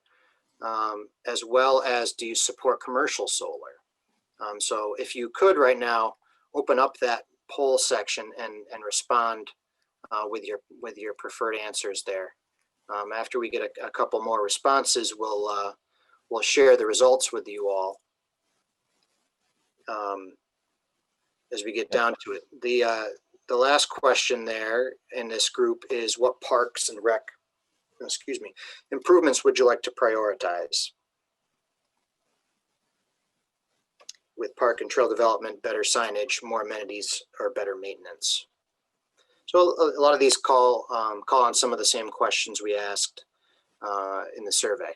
as well as do you support commercial solar? So if you could right now open up that poll section and respond with your preferred answers there. After we get a couple more responses, we'll share the results with you all. as we get down to it. The last question there in this group is what parks and rec, improvements would you like to prioritize? With park and trail development, better signage, more amenities, or better maintenance. So a lot of these call on some of the same questions we asked in the survey.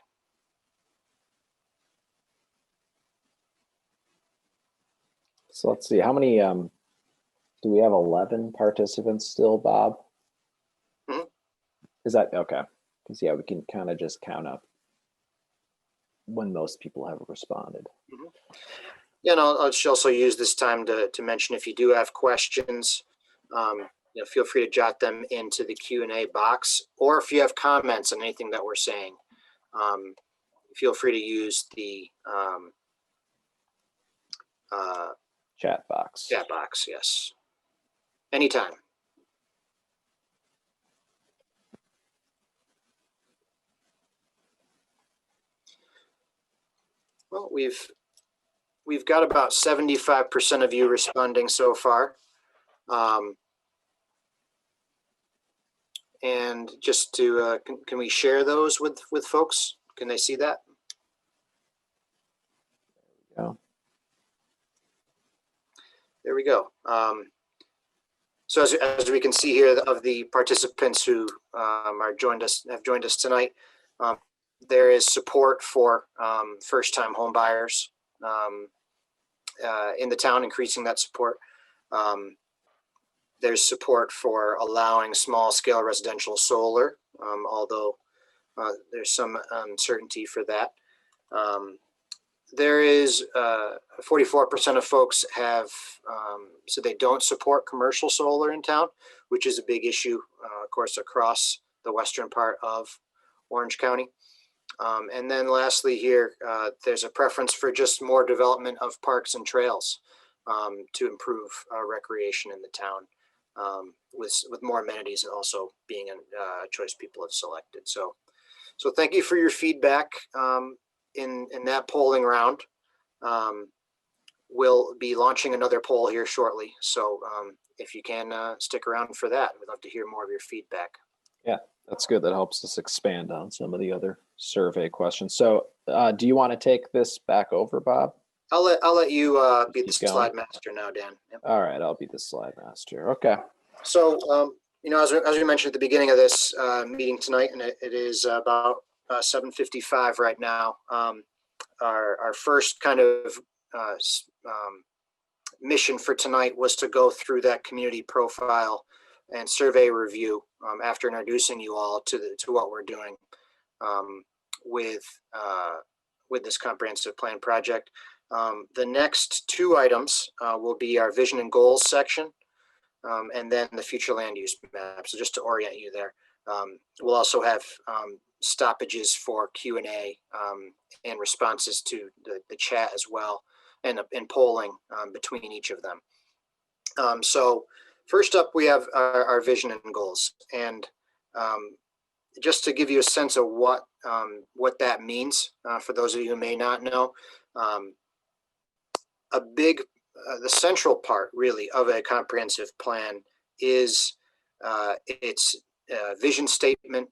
So let's see, how many, do we have 11 participants still, Bob? Mhm. Is that, okay, because yeah, we can kind of just count up when most people have responded. Mm-hmm. Yeah, and I'll also use this time to mention if you do have questions, feel free to jot them into the Q&A box, or if you have comments on anything that we're saying, feel free to use the Chat box. chat box, yes. Anytime. Well, we've got about 75% of you responding so far. And just to, can we share those with folks? Can they see that? Yeah. There we go. So as we can see here, of the participants who have joined us tonight, there is support for first-time home buyers in the town, increasing that support. There's support for allowing small-scale residential solar, although there's some uncertainty for that. There is 44% of folks have said they don't support commercial solar in town, which is a big issue, of course, across the western part of Orange County. And then lastly here, there's a preference for just more development of parks and trails to improve recreation in the town, with more amenities also being a choice people have selected. So thank you for your feedback in that polling round. We'll be launching another poll here shortly. So if you can stick around for that, we'd love to hear more of your feedback. Yeah, that's good. That helps us expand on some of the other survey questions. So do you want to take this back over, Bob? I'll let you be the Keep going. slide master now, Dan. Yep. All right, I'll be the slide master. Okay. So, as we mentioned at the beginning of this meeting tonight, and it is about 7:55 right now, our first kind of mission for tonight was to go through that community profile and survey review after introducing you all to what we're doing with this comprehensive plan project. The next two items will be our vision and goals section, and then the future land use map. So just to orient you there, we'll also have stoppages for Q&A and responses to the chat as well, and polling between each of them. So first up, we have our vision and goals. And just to give you a sense of what that means, for those of you who may not know, the central part really of a comprehensive plan is its vision statement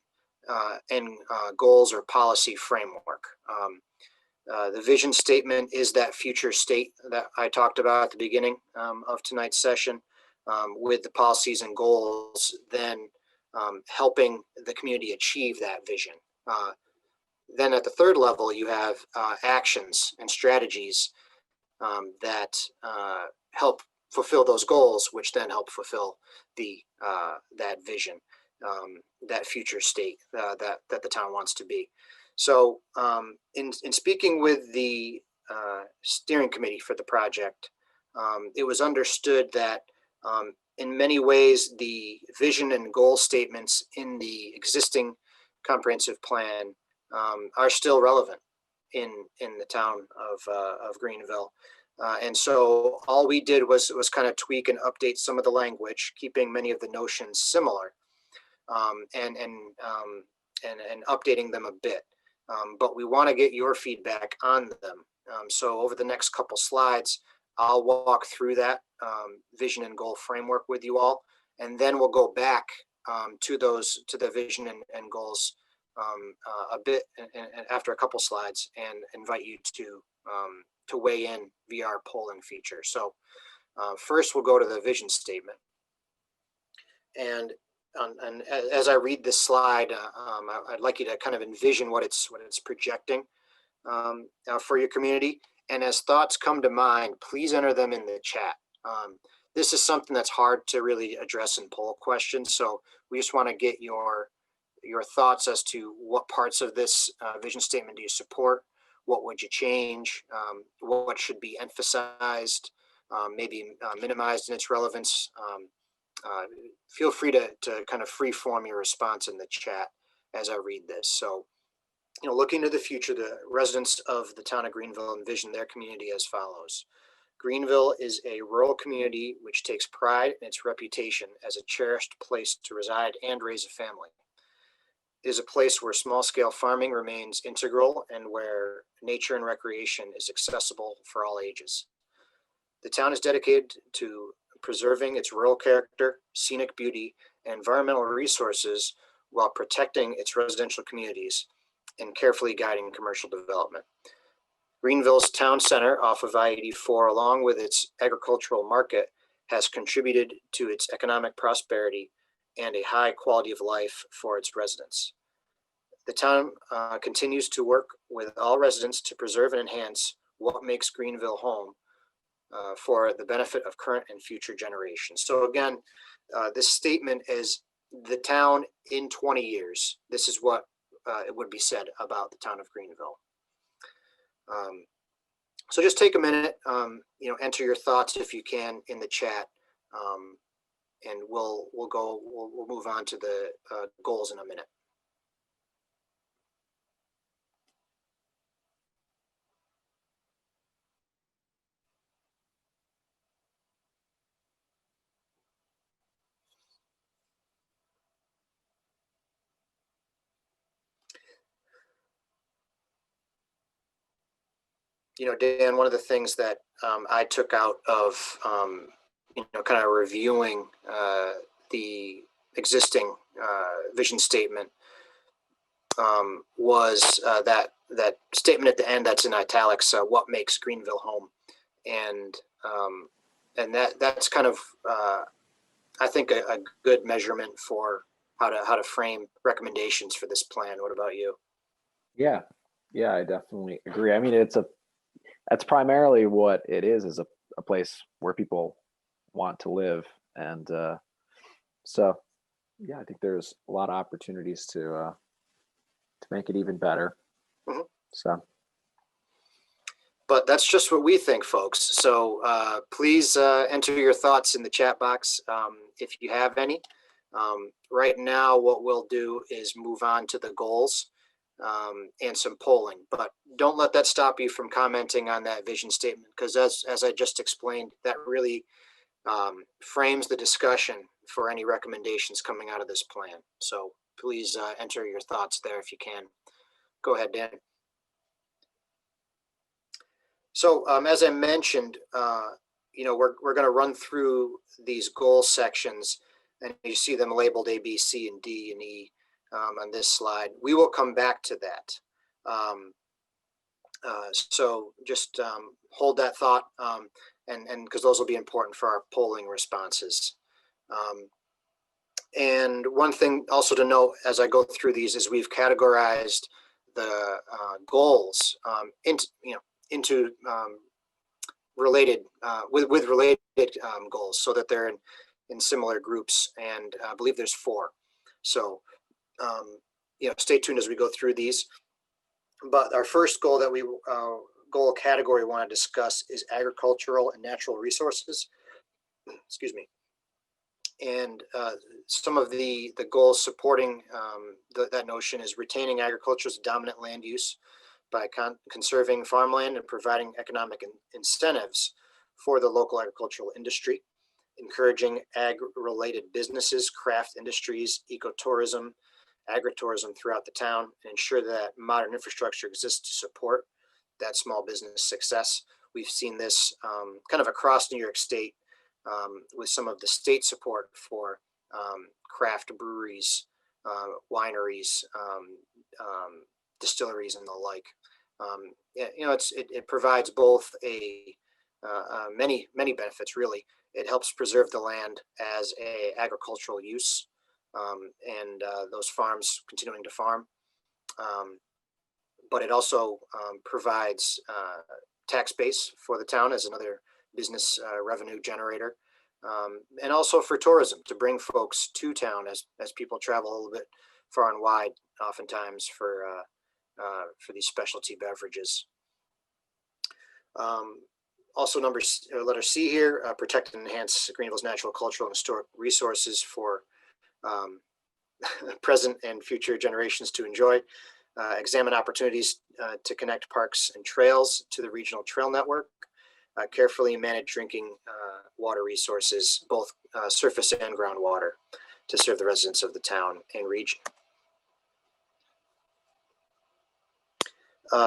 and goals or policy framework. The vision statement is that future state that I talked about at the beginning of tonight's session, with the policies and goals then helping the community achieve that vision. Then at the third level, you have actions and strategies that help fulfill those goals, which then help fulfill that vision, that future state that the town wants to be. So in speaking with the steering committee for the project, it was understood that in many ways the vision and goal statements in the existing comprehensive plan are still relevant in the town of Greenville. And so all we did was kind of tweak and update some of the language, keeping many of the notions similar, and updating them a bit. But we want to get your feedback on them. So over the next couple slides, I'll walk through that vision and goal framework with you all, and then we'll go back to the vision and goals a bit and after a couple slides, and invite you to weigh in via our polling feature. So first we'll go to the vision statement. And as I read this slide, I'd like you to kind of envision what it's projecting for your community. And as thoughts come to mind, please enter them in the chat. This is something that's hard to really address in poll questions. So we just want to get your thoughts as to what parts of this vision statement do you support? What would you change? What should be emphasized? Maybe minimized in its relevance? Feel free to kind of free form your response in the chat as I read this. So, looking to the future, the residents of the town of Greenville envision their community as follows. Greenville is a rural community which takes pride in its reputation as a cherished place to reside and raise a family. It is a place where small-scale farming remains integral and where nature and recreation is accessible for all ages. The town is dedicated to preserving its rural character, scenic beauty, and environmental resources while protecting its residential communities and carefully guiding commercial development. Greenville's town center off of I-84, along with its agricultural market, has contributed to its economic prosperity and a high quality of life for its residents. The town continues to work with all residents to preserve and enhance what makes Greenville home for the benefit of current and future generations. So again, this statement is the town in 20 years. This is what it would be said about the town of Greenville. So just take a minute, enter your thoughts if you can in the chat, and we'll move on to the goals in a minute. Dan, one of the things that I took out of, kind of reviewing the existing vision statement was that statement at the end that's in italics, what makes Greenville home. And that's kind of, I think, a good measurement for how to frame recommendations for this plan. What about you? Yeah, I definitely agree. I mean, that's primarily what it is a place where people want to live. And so, yeah, I think there's a lot of opportunities to make it even better. Mm-hmm. So. But that's just what we think, folks. So please enter your thoughts in the chat box if you have any. Right now, what we'll do is move on to the goals and some polling. But don't let that stop you from commenting on that vision statement, because as I just explained, that really frames the discussion for any recommendations coming out of this plan. So please enter your thoughts there if you can. Go ahead, Dan. So as I mentioned, we're going to run through these goal sections, and you see them labeled A, B, C, and D, and E on this slide. We will come back to that. So just hold that thought, and because those will be important for our polling responses. And one thing also to note as I go through these is we've categorized the goals into related with related goals, so that they're in similar groups, and I believe there's 4. So stay tuned as we go through these. But our first goal that we goal category we want to discuss is agricultural and natural resources. Excuse me. And some of the goals supporting that notion is retaining agriculture as a dominant land use by conserving farmland and providing economic incentives for the local agricultural industry, encouraging ag-related businesses, craft industries, ecotourism, agritourism throughout the town, and ensure that modern infrastructure exists to support that small business success. We've seen this kind of across New York State with some of the state support for craft breweries, wineries, distilleries, and the like. It provides both many benefits, really. It helps preserve the land as a agricultural use, and those farms continuing to farm. But it also provides tax base for the town as another business revenue generator, and also for tourism, to bring folks to town as people travel a little bit far and wide, oftentimes for these specialty beverages. Also, letter C here, protect and enhance Greenville's natural, cultural, and historic resources for present and future generations to enjoy. Examine opportunities to connect parks and trails to the regional trail network. Carefully manage drinking water resources, both surface and groundwater, to serve the residents of the town and region.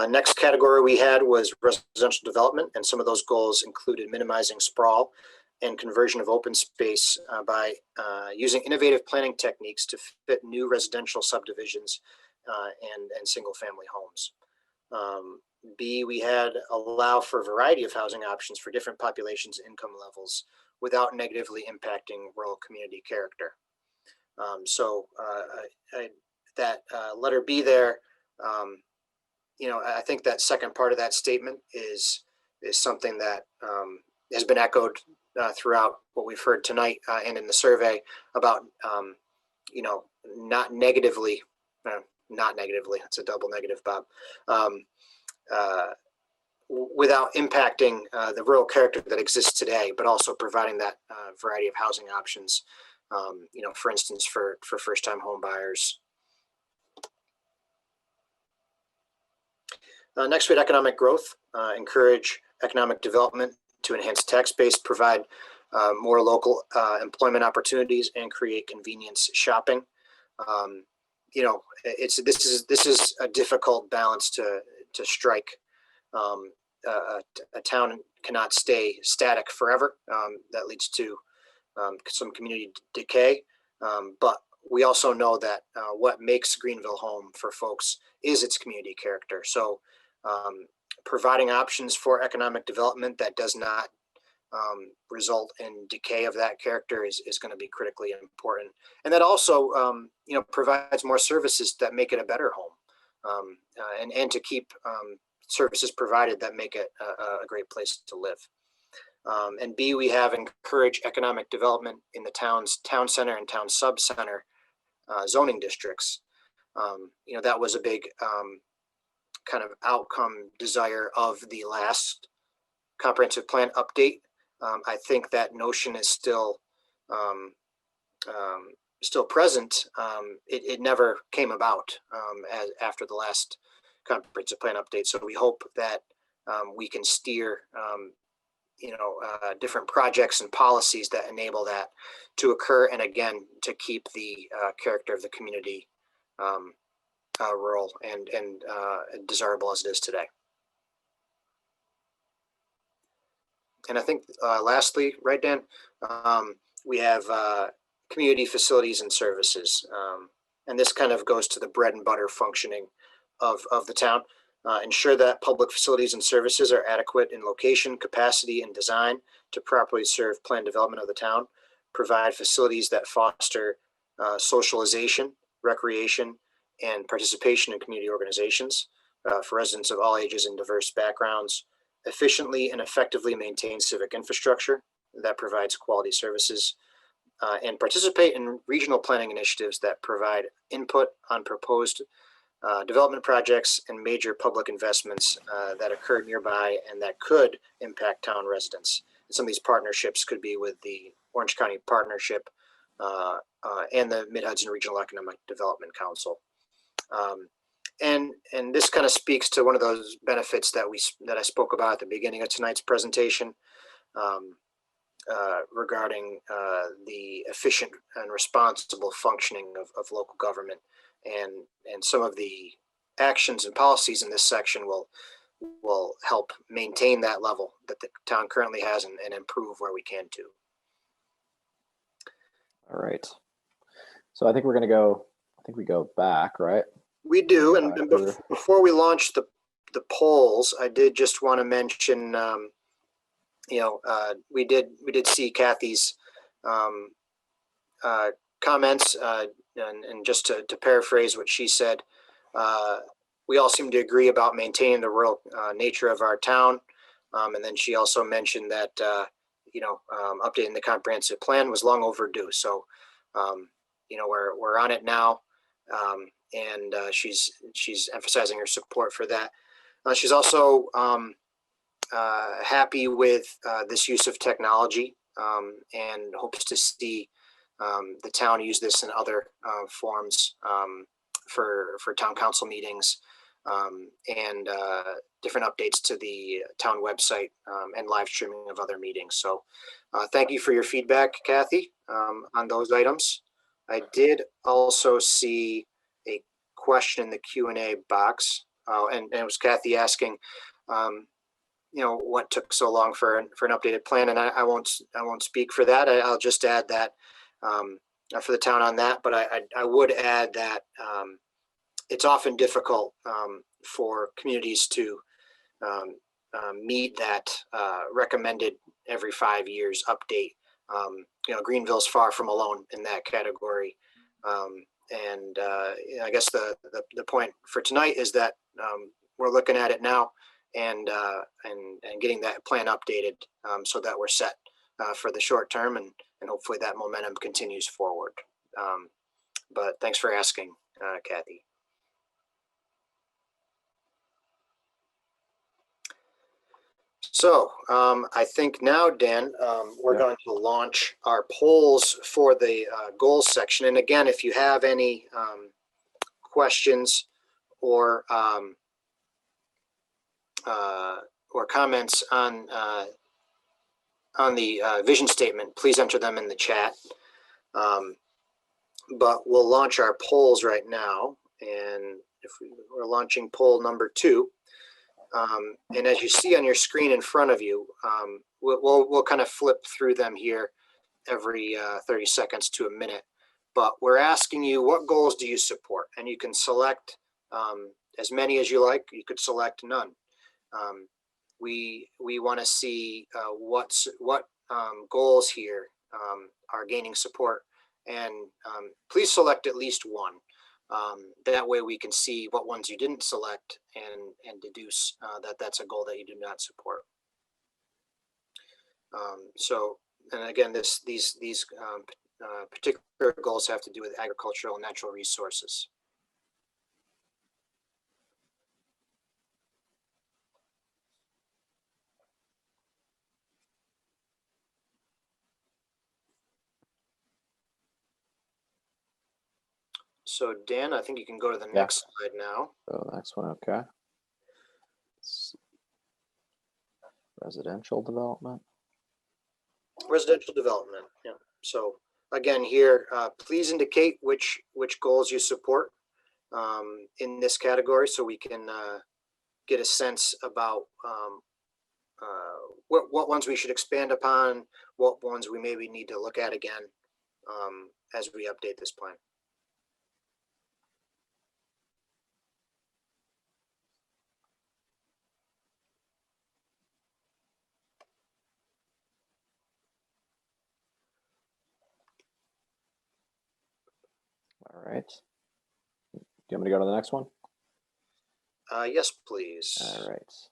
Next category we had was residential development, and some of those goals included minimizing sprawl and conversion of open space by using innovative planning techniques to fit new residential subdivisions and single family homes. B, we had allow for a variety of housing options for different populations and income levels without negatively impacting rural community character. That letter B there, I think that second part of that statement is something that has been echoed throughout what we've heard tonight and in the survey about, not negatively, it's a double negative, Bob, without impacting the rural character that exists today, but also providing that variety of housing options, for instance, for first-time home buyers. Next, we had economic growth, encourage economic development to enhance tax base, provide more local employment opportunities, and create convenience shopping. This is a difficult balance to strike. A town cannot stay static forever. That leads to some community decay. But we also know that what makes Greenville home for folks is its community character. So providing options for economic development that does not result in decay of that character is going to be critically important. And that also, provides more services that make it a better home, and to keep services provided that make it a great place to live. And B, we have encourage economic development in the town's town center and town sub center zoning districts. That was a big kind of outcome desire of the last comprehensive plan update. I think that notion is still present. It never came about after the last comprehensive plan update. So we hope that we can steer different projects and policies that enable that to occur, and again, to keep the character of the community rural and desirable as it is today. And I think lastly, right, Dan, we have community facilities and services. And this kind of goes to the bread and butter functioning of the town. Ensure that public facilities and services are adequate in location, capacity, and design to properly serve planned development of the town. Provide facilities that foster socialization, recreation, and participation in community organizations for residents of all ages and diverse backgrounds. Efficiently and effectively maintain civic infrastructure that provides quality services, and participate in regional planning initiatives that provide input on proposed development projects and major public investments that occur nearby and that could impact town residents. And some of these partnerships could be with the Orange County Partnership and the Mid-Hudson Regional Economic Development Council. And this kind of speaks to one of those benefits that I spoke about at the beginning of tonight's presentation, regarding the efficient and responsible functioning of local government, and some of the actions and policies in this section will will help maintain that level that the town currently has and improve where we can too. All right. So I think we're going to go, I think we go back, right? We do. And Back before we launch the polls, I did just want to mention, we did see Kathy's comments, and just to paraphrase what she said, we all seem to agree about maintaining the rural nature of our town. And then she also mentioned that, updating the comprehensive plan was long overdue. So, we're on it now. And she's emphasizing her support for that. She's also happy with this use of technology, and hopes to see the town use this in other forms for town council meetings, and different updates to the town website, and live streaming of other meetings. So thank you for your feedback, Kathy, on those items. I did also see a question in the Q&A box, and it was Kathy asking, what took so long for an updated plan, and I won't speak for that. I'll just add that for the town on that, but I would add that it's often difficult for communities to meet that recommended every 5 years update. Greenville's far from alone in that category. And I guess the point for tonight is that we're looking at it now and getting that plan updated, so that we're set for the short term, and hopefully that momentum continues forward. But thanks for asking, Kathy. So I think now, Dan, we're going to launch our polls for the goals section. And again, if you have any questions or comments on the vision statement, please enter them in the chat. But we'll launch our polls right now. And if we're launching poll number 2. And as you see on your screen in front of you, we'll kind of flip through them here every 30 seconds to a minute. But we're asking you, what goals do you support? And you can select as many as you like. You could select none. We want to see what goals here are gaining support, and please select at least one. That way we can see what ones you didn't select and deduce that that's a goal that you do not support. And again, these particular goals have to do with agricultural and natural resources. So Dan, I think you can go to the next slide now. So next one, okay. Residential development. Residential development, yeah. So again, here, please indicate which goals you support in this category, so we can get a sense about what ones we should expand upon, what ones we maybe need to look at again as we update this plan. All right. Do you want me to go to the next one? Yes, please. All right. So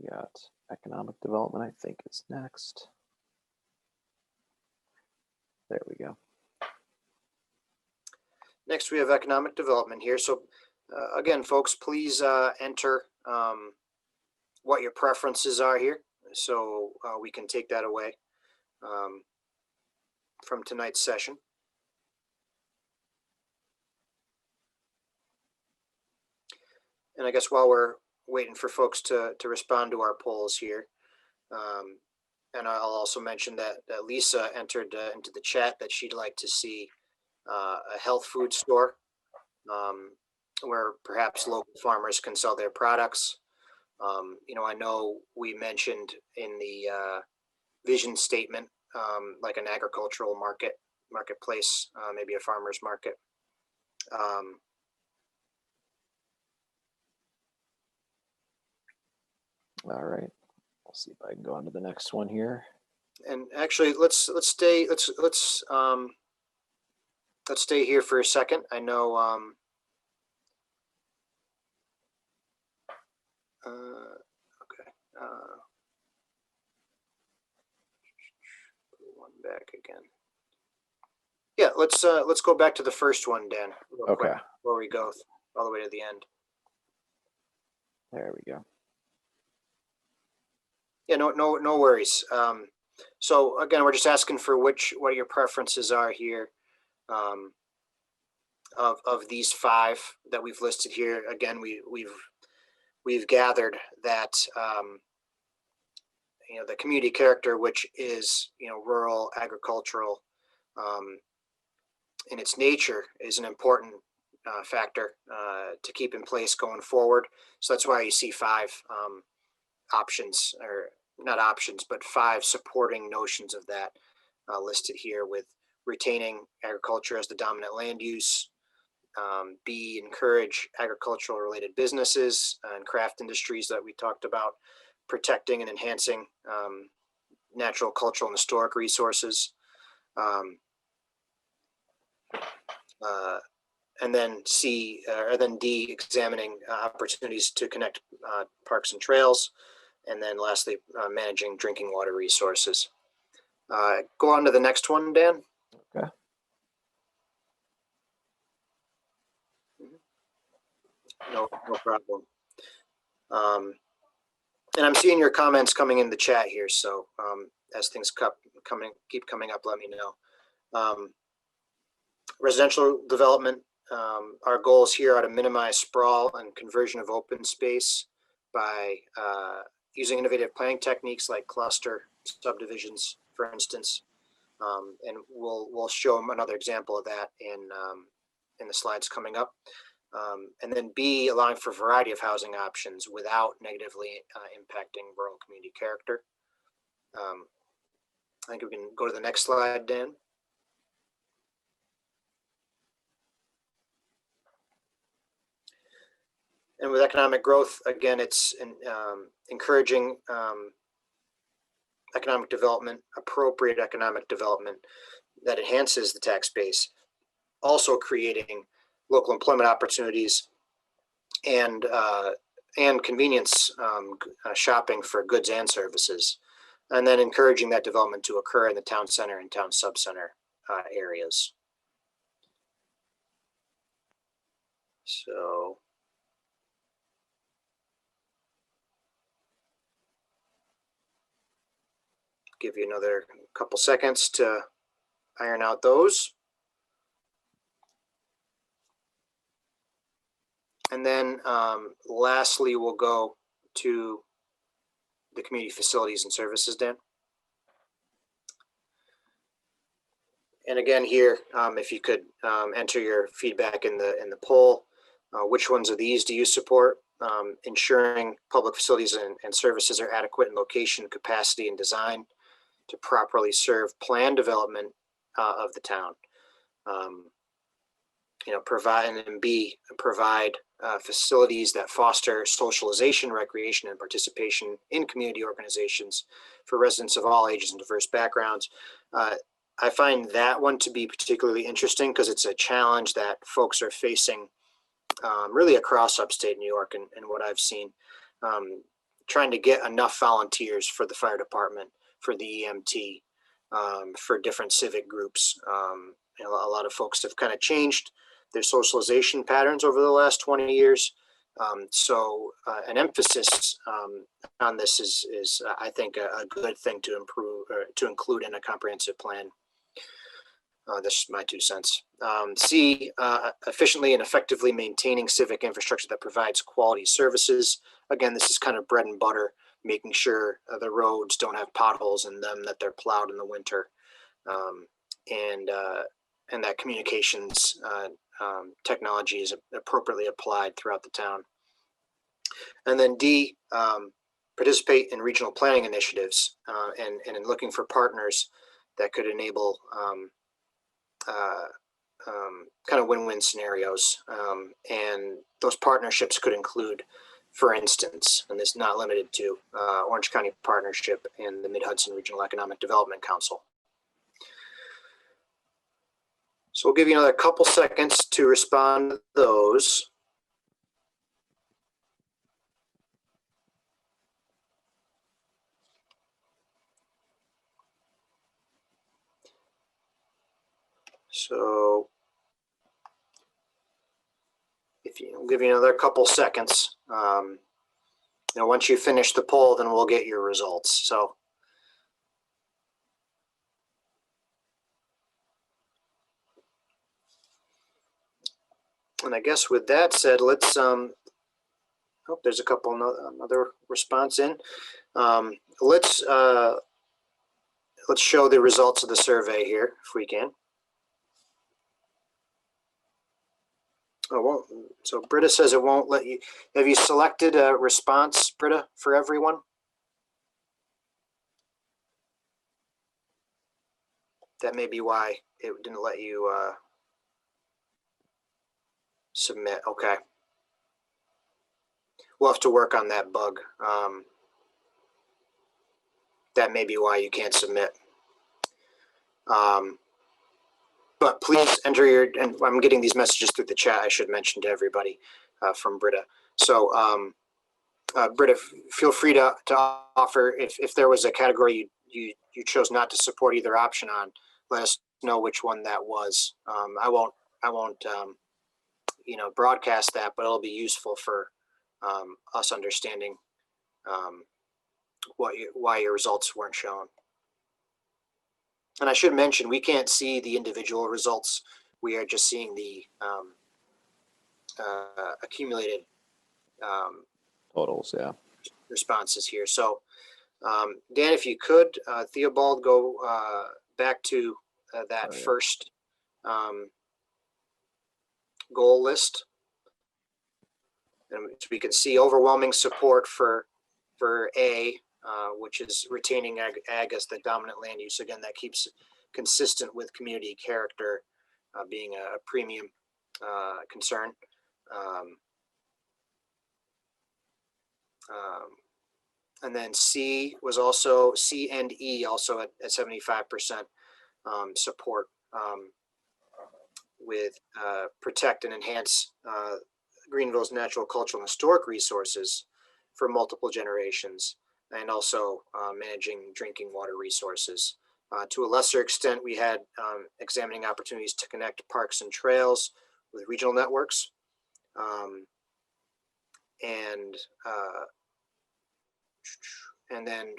we got economic development, I think is next. There we go. Next, we have economic development here. So again, folks, please enter what your preferences are here, so we can take that away from tonight's session. And I guess while we're waiting for folks to respond to our polls here, and I'll also mention that Lisa entered into the chat that she'd like to see a health food store where perhaps local farmers can sell their products. I know we mentioned in the vision statement, like an agricultural marketplace, maybe a farmer's market. All right. I'll see if I can go on to the next one here. And actually, let's stay here for a second. I know. Okay. One back again. Yeah, let's go back to the first one, Dan. Real quick, Okay. before we go all the way to the end. There we go. Yeah, no worries. So again, we're just asking for what your preferences are here, of these 5 that we've listed here. Again, we've gathered that the community character, which is rural, agricultural, in its nature, is an important factor to keep in place going forward. So that's why you see 5 options, or not options, but 5 supporting notions of that listed here, with retaining agriculture as the dominant land use. B, encourage agricultural related businesses and craft industries that we talked about, protecting and enhancing natural, cultural, and historic resources. And then D, examining opportunities to connect parks and trails. And then lastly, managing drinking water resources. Go on to the next one, Dan. Okay. No problem. And I'm seeing your comments coming in the chat here. So as things keep coming up, let me know. Residential development. Our goals here are to minimize sprawl and conversion of open space by using innovative planning techniques like cluster subdivisions, for instance. And we'll show them another example of that in the slides coming up. And then B, allowing for a variety of housing options without negatively impacting rural community character. I think we can go to the next slide, Dan. And with economic growth, again, it's encouraging economic development, appropriate economic development that enhances the tax base, also creating local employment opportunities and convenience shopping for goods and services, and then encouraging that development to occur in the town center and town sub-center areas. So give you another couple seconds to iron out those. And then lastly, we'll go to the community facilities and services, Dan. And again here, if you could enter your feedback in the poll, which ones of these do you support? Ensuring public facilities and services are adequate in location, capacity, and design to properly serve plan development of the town. Provide facilities that foster socialization, recreation, and participation in community organizations for residents of all ages and diverse backgrounds. I find that one to be particularly interesting because it's a challenge that folks are facing really across upstate New York, and what I've seen, trying to get enough volunteers for the fire department, for the EMT, for different civic groups. A lot of folks have kind of changed their socialization patterns over the last 20 years. So an emphasis on this is I think, a good thing to include in a comprehensive plan. This is my 2 cents. C, efficiently and effectively maintaining civic infrastructure that provides quality services. Again, this is kind of bread and butter, making sure the roads don't have potholes in them, that they're plowed in the winter, and that communications technology is appropriately applied throughout the town. And then D, participate in regional planning initiatives and in looking for partners that could enable kind of win-win scenarios. And those partnerships could include, for instance, and this is not limited to Orange County Partnership and the Mid-Hudson Regional Economic Development Council. So we'll give you another couple seconds to respond to those. So I'll give you another couple seconds. Once you finish the poll, then we'll get your results. So. And I guess with that said, let's, there's a couple another response in. Let's show the results of the survey here, if we can. Oh, well, so Britta says it won't let you. Have you selected a response, Britta, for everyone? That may be why it didn't let you submit. Okay. We'll have to work on that bug. That may be why you can't submit. But please enter your, and I'm getting these messages through the chat, I should mention to everybody from Britta. So Britta, feel free to offer, if there was a category you chose not to support either option on, let us know which one that was. I won't broadcast that, but it'll be useful for us understanding why your results weren't shown. And I should mention, we can't see the individual results. We are just seeing the accumulated totals, yeah, responses here. So Dan, if you could, Theobald, go back to that first goal list. And we can see overwhelming support for A, which is retaining ag as the dominant land use. Again, that keeps consistent with community character being a premium concern. And then C was also, C and E also at 75% support with protect and enhance Greenville's natural, cultural, and historic resources for multiple generations, and also managing drinking water resources. To a lesser extent, we had examining opportunities to connect parks and trails with regional networks. And then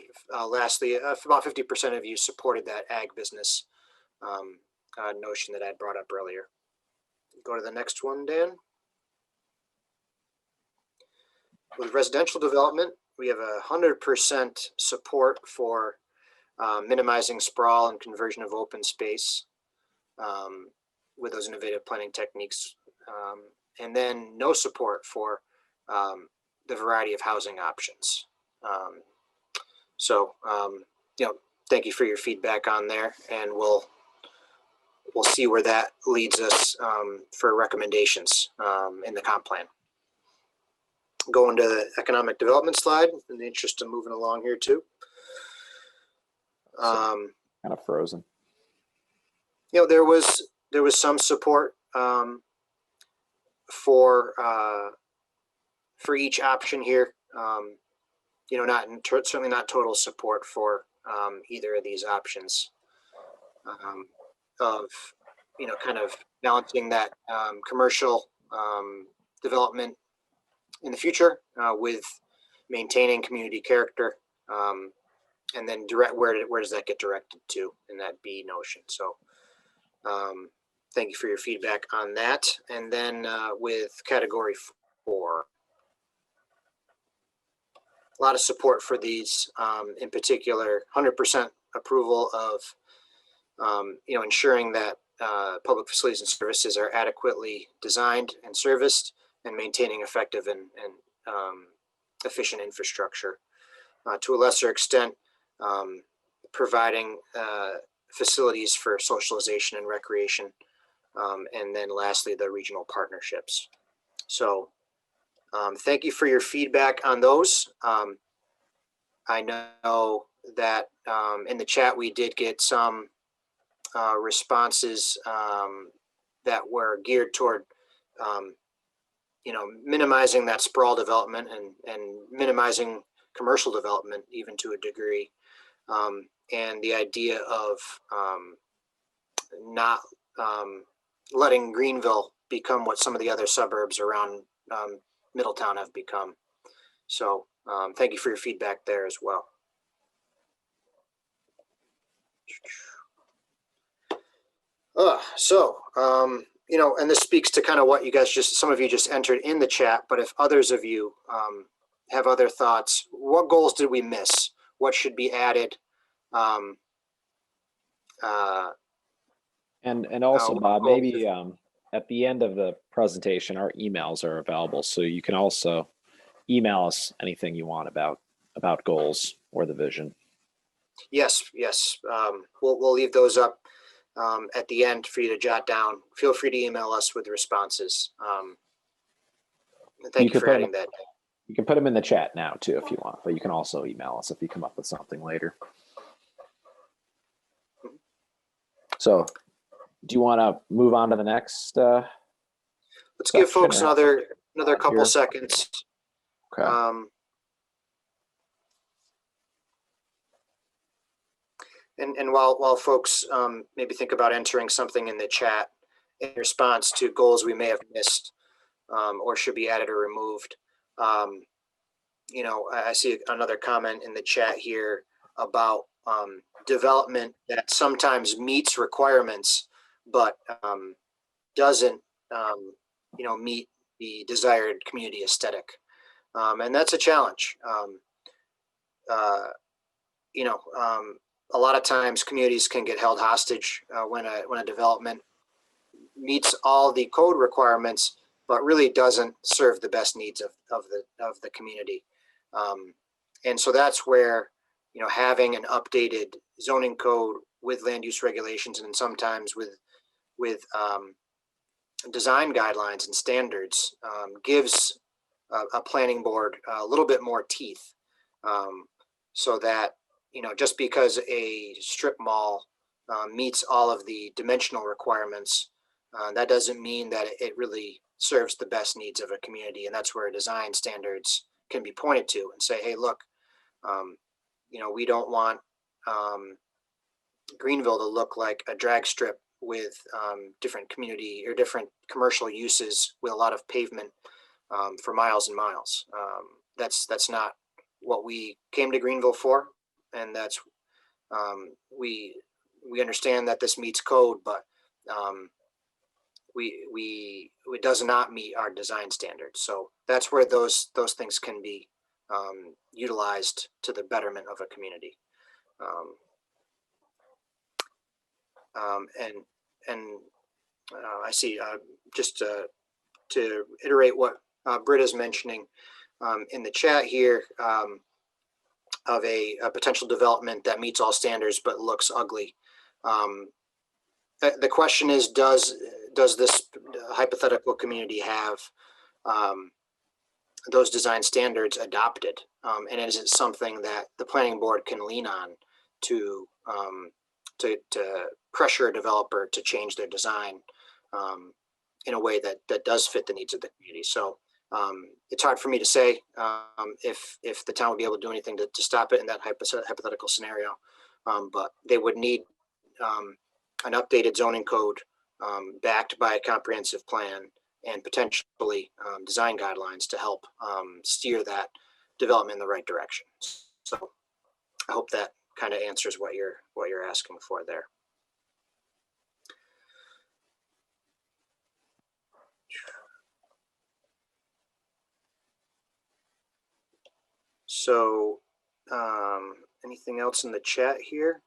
lastly, about 50% of you supported that ag business notion that I brought up earlier. Go to the next one, Dan. With residential development, we have 100% support for minimizing sprawl and conversion of open space with those innovative planning techniques, and then no support for the variety of housing options. Thank you for your feedback on there, and we'll see where that leads us for recommendations in the comp plan. Going to the economic development slide in the interest of moving along here too. Kind of frozen. There was some support for each option here. Certainly not total support for either of these options. Of kind of balancing that commercial development in the future with maintaining community character, and then where does that get directed to in that B notion? So thank you for your feedback on that. And then with category 4, a lot of support for these, in particular, 100% approval of ensuring that public facilities and services are adequately designed and serviced, and maintaining effective and efficient infrastructure. To a lesser extent, providing facilities for socialization and recreation. And then lastly, the regional partnerships. So thank you for your feedback on those. I know that in the chat, we did get some responses that were geared toward, minimizing that sprawl development and minimizing commercial development even to a degree. And the idea of not letting Greenville become what some of the other suburbs around Middletown have become. So thank you for your feedback there as well. And this speaks to kind of what you guys some of you just entered in the chat, but if others of you have other thoughts, what goals did we miss? What should be added? And also, Bob, maybe at the end of the presentation, our emails are available, so you can also email us anything you want about goals or the vision. Yes. We'll leave those up at the end for you to jot down. Feel free to email us with responses. Thank you for adding that. You can put them in the chat now too if you want, but you can also email us if you come up with something later. So do you want to move on to the next? Let's give folks another couple here? seconds. Okay. And while folks maybe think about entering something in the chat in response to goals we may have missed or should be added or removed, I see another comment in the chat here about development that sometimes meets requirements, but doesn't, meet the desired community aesthetic. And that's a challenge. A lot of times communities can get held hostage when a development meets all the code requirements, but really doesn't serve the best needs of the community. And so that's where, having an updated zoning code with land use regulations and sometimes with design guidelines and standards gives a planning board a little bit more teeth, so that, just because a strip mall meets all of the dimensional requirements, that doesn't mean that it really serves the best needs of a community. And that's where design standards can be pointed to and say, hey, look, we don't want Greenville to look like a drag strip with different community or different commercial uses with a lot of pavement for miles and miles. That's not what we came to Greenville for. And that's we understand that this meets code, but it does not meet our design standards. So that's where those things can be utilized to the betterment of a community. I see just to iterate what Britt is mentioning in the chat here, of a potential development that meets all standards but looks ugly. The question is, does this hypothetical community have those design standards adopted? And is it something that the planning board can lean on to pressure a developer to change their design in a way that does fit the needs of the community? So it's hard for me to say if the town would be able to do anything to stop it in that hypothetical scenario, but they would need an updated zoning code backed by a comprehensive plan and potentially design guidelines to help steer that development in the right direction. So I hope that kind of answers what you're asking for there. So anything else in the chat here?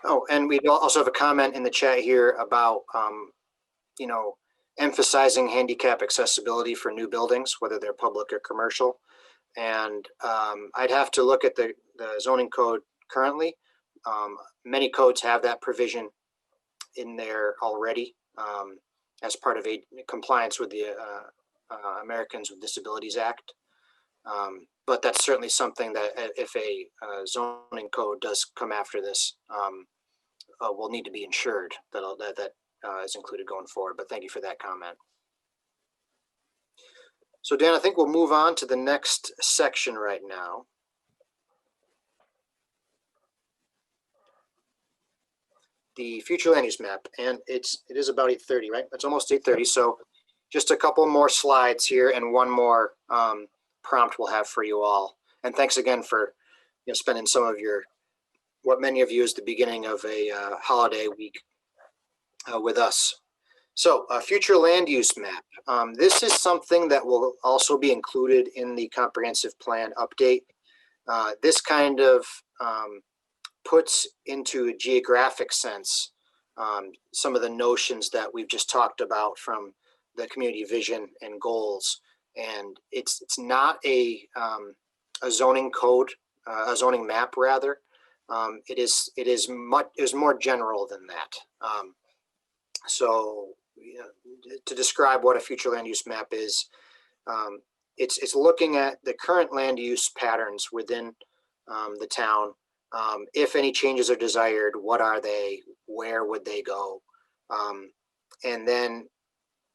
Oh, and we also have a comment in the chat here about, you know, emphasizing handicap accessibility for new buildings, whether they're public or commercial. And I'd have to look at the zoning code currently. Many codes have that provision in there already as part of a compliance with the Americans with Disabilities Act. But that's certainly something that if a zoning code does come after this, will need to be ensured that is included going forward. But thank you for that comment. So Dan, I think we'll move on to the next section right now. The future land use map, and it is about 8:30, right? It's almost 8:30. So just a couple more slides here and one more prompt we'll have for you all. And thanks again for spending some of what many of you is the beginning of a holiday week with us. So future land use map. This is something that will also be included in the comprehensive plan update. This kind of puts into a geographic sense some of the notions that we've just talked about from the community vision and goals. And it's not a zoning code, a zoning map rather. It is more general than that. So to describe what a future land use map is, it's looking at the current land use patterns within the town. If any changes are desired, what are they? Where would they go? And then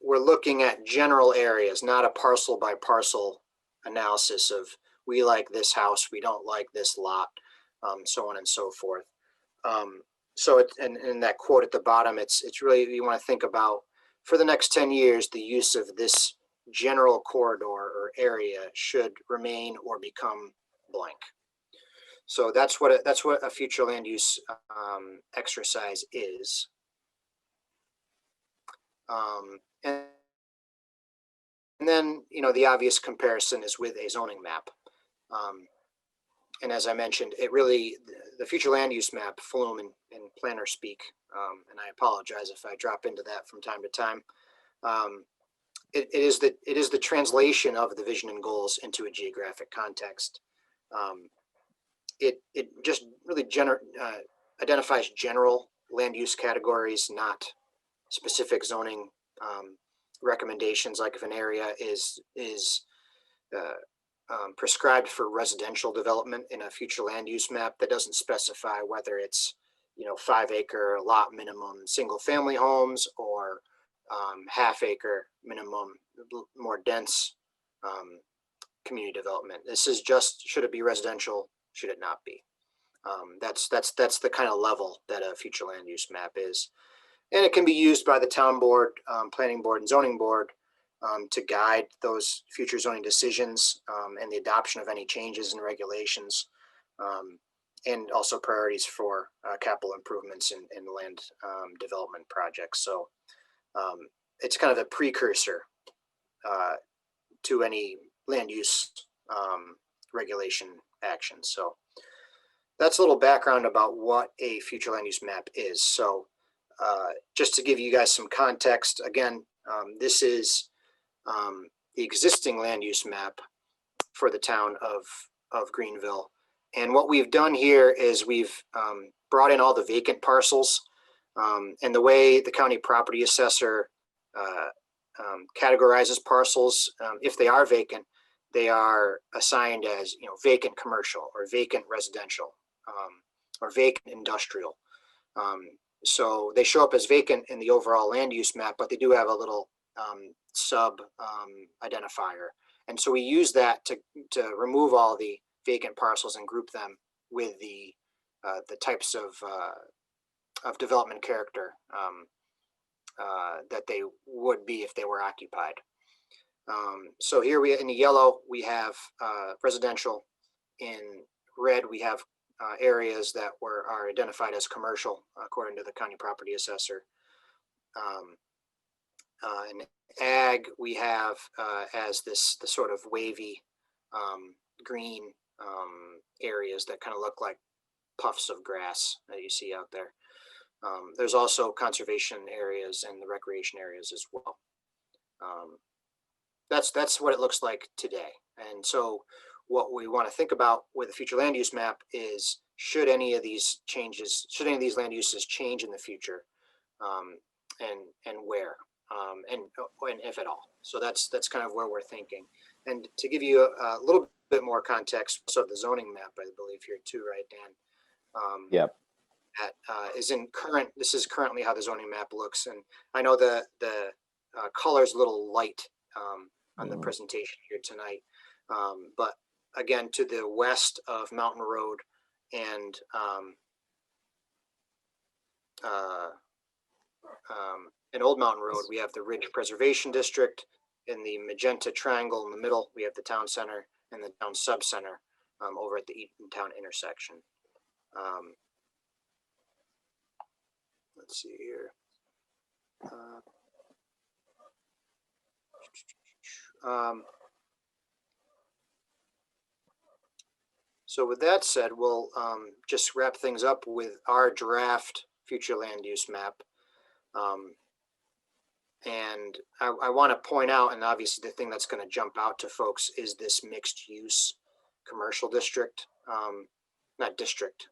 we're looking at general areas, not a parcel by parcel analysis of we like this house, we don't like this lot, so on and so forth. So in that quote at the bottom, it's really, you want to think about for the next 10 years, the use of this general corridor or area should remain or become blank. So that's what a future land use exercise is. And then, the obvious comparison is with a zoning map. And as I mentioned, the future land use map, flume in planner speak, and I apologize if I drop into that from time to time. It is the translation of the vision and goals into a geographic context. It just really identifies general land use categories, not specific zoning recommendations. Like if an area is prescribed for residential development in a future land use map, that doesn't specify whether it's 5-acre lot minimum single family homes or half-acre minimum more dense community development. This is just, should it be residential, should it not be? That's the kind of level that a future land use map is. And it can be used by the town board, planning board, and zoning board to guide those future zoning decisions and the adoption of any changes and regulations, and also priorities for capital improvements in land development projects. So it's kind of a precursor to any land use regulation action. So that's a little background about what a future land use map is. So just to give you guys some context, again, this is the existing land use map for the town of Greenville. And what we've done here is we've brought in all the vacant parcels, and the way the county property assessor categorizes parcels, if they are vacant, they are assigned as vacant commercial or vacant residential or vacant industrial. So they show up as vacant in the overall land use map, but they do have a little sub identifier. And so we use that to remove all the vacant parcels and group them with the types of development character that they would be if they were occupied. So here in the yellow, we have residential. In red, we have areas that are identified as commercial according to the county property assessor. In ag, we have as the sort of wavy green areas that kind of look like puffs of grass that you see out there. There's also conservation areas and the recreation areas as well. That's what it looks like today. And so what we want to think about with the future land use map is, should any of these land uses change in the future, and where, and if at all. So that's kind of where we're thinking. And to give you a little bit more context, so the zoning map, I believe here too, right, Dan? Yep. That this is currently how the zoning map looks. And I know the color's a little light on the presentation here tonight. But again, to the west of Mountain Road and Old Mountain Road, we have the Ridge Preservation District. In the magenta triangle in the middle, we have the town center and the town sub-center over at the Eatontown intersection. Let's see here. So with that said, we'll just wrap things up with our draft future land use map. And I want to point out, and obviously the thing that's going to jump out to folks is this mixed use commercial district, not district,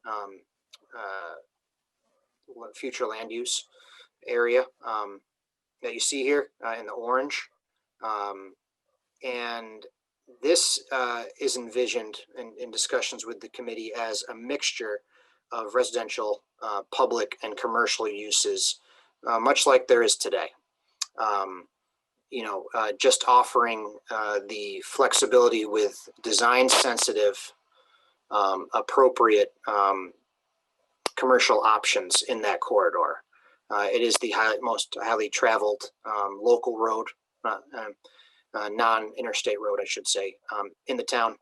future land use area that you see here in the orange. And this is envisioned in discussions with the committee as a mixture of residential, public, and commercial uses, much like there is today. Just offering the flexibility with design sensitive, appropriate commercial options in that corridor. It is the most highly traveled local road, non-interstate road, I should say, in the town.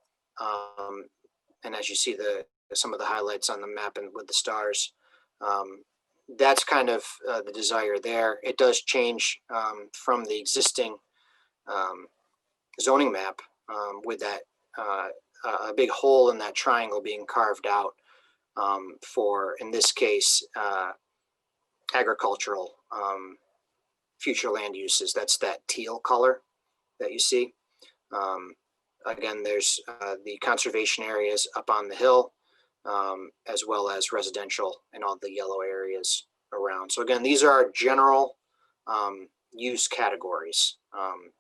And as you see some of the highlights on the map and with the stars, that's kind of the desire there. It does change from the existing zoning map with that a big hole in that triangle being carved out for, in this case, agricultural future land uses. That's that teal color that you see. Again, there's the conservation areas up on the hill, as well as residential and all the yellow areas around. So again, these are our general use categories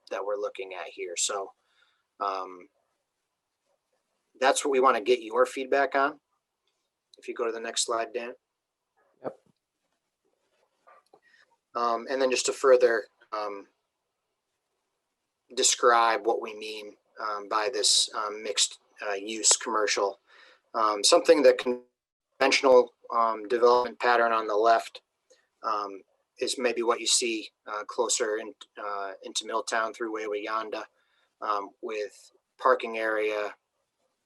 that we're looking at here. So that's what we want to get your feedback on. If you go to the next slide, Dan. Yep. And then just to further describe what we mean by this mixed use commercial. Something that conventional development pattern on the left is maybe what you see closer into Milltown through Wayanda, with parking area,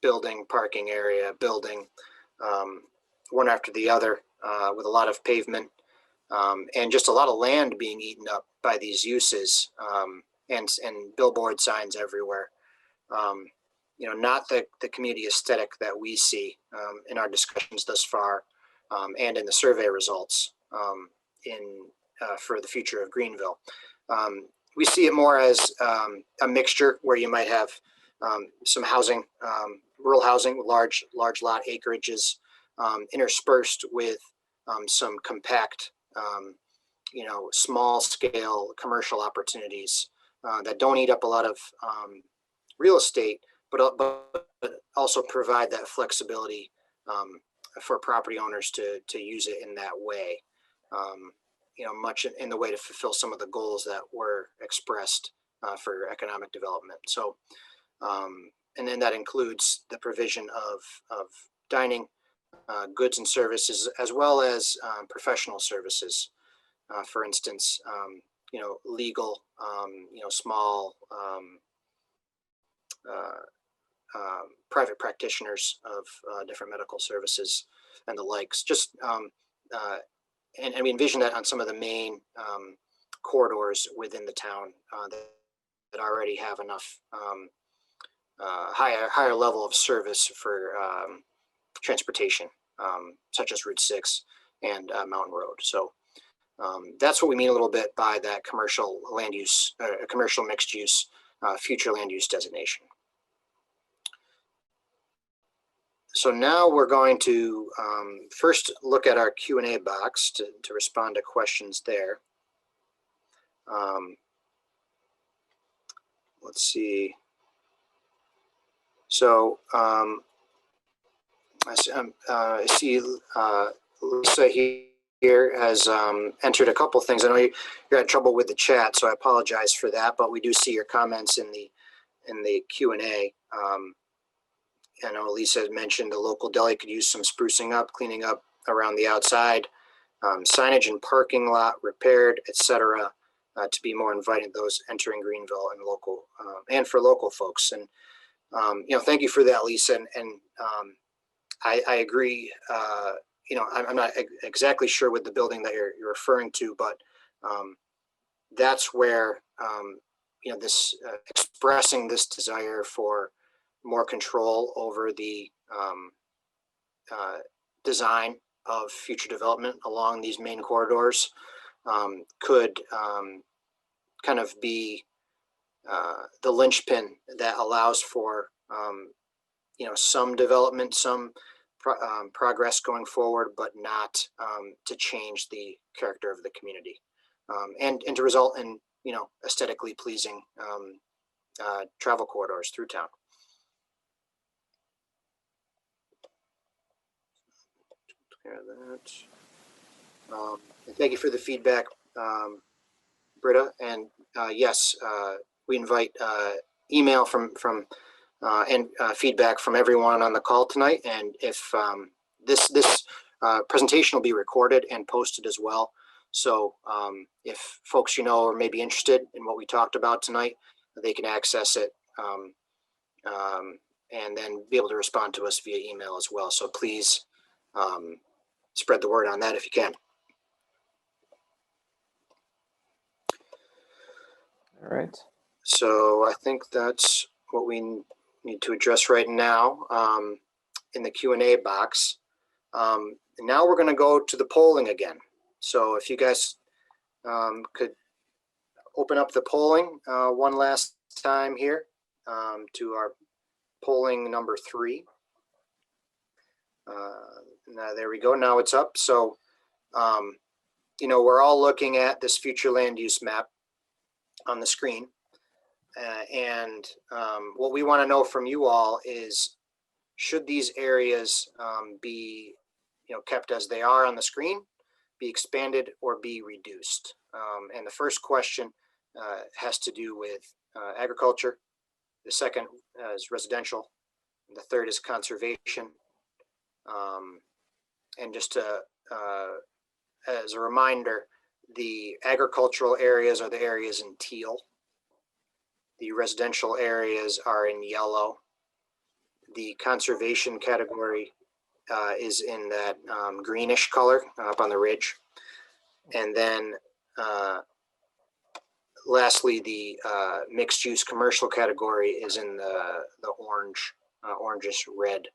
building, parking area, building, one after the other, with a lot of pavement, and just a lot of land being eaten up by these uses, and billboard signs everywhere. Not the community aesthetic that we see in our discussions thus far, and in the survey results for the future of Greenville. We see it more as a mixture where you might have some housing, rural housing with large lot acreages, interspersed with some compact, small scale commercial opportunities that don't eat up a lot of real estate, but also provide that flexibility for property owners to use it in that way. Much in the way to fulfill some of the goals that were expressed for economic development. So, and then that includes the provision of dining, goods and services, as well as professional services. For instance, legal, small private practitioners of different medical services and the likes. And we envision that on some of the main corridors within the town that already have enough higher level of service for transportation such as Route 6 and Mountain Road. So that's what we mean a little bit by that commercial land use, commercial mixed use, future land use designation. So now we're going to first look at our Q&A box to respond to questions there. Let's see. So I see Lisa here has entered a couple things. I know you had trouble with the chat, so I apologize for that. But we do see your comments in the Q&A. I know Lisa had mentioned the local deli could use some sprucing up, cleaning up around the outside, signage and parking lot repaired, etc., to be more inviting those entering Greenville and local and for local folks. And thank you for that, Lisa. And I agree. I'm not exactly sure with the building that you're referring to, but that's where this expressing this desire for more control over the design of future development along these main corridors could kind of be the linchpin that allows for some development, some progress going forward, but not to change the character of the community and to result in aesthetically pleasing travel corridors through town. Thank you for the feedback, Britta. And yes, we invite email from and feedback from everyone on the call tonight. And if this presentation will be recorded and posted as well. So if folks are maybe interested in what we talked about tonight, they can access it and then be able to respond to us via email as well. So please spread the word on that if you can. All right. So I think that's what we need to address right now in the Q&A box. Now we're going to go to the polling again. So if you guys could open up the polling one last time here to our polling number 3. Now there we go. Now it's up. So, we're all looking at this future land use map on the screen. And what we want to know from you all is, should these areas be kept as they are on the screen, be expanded, or be reduced? And the first question has to do with agriculture. The second is residential. The third is conservation. And just to, as a reminder, the agricultural areas are the areas in teal. The residential areas are in yellow. The conservation category is in that greenish color up on the ridge. And then lastly, the mixed use commercial category is in the orange, orangish red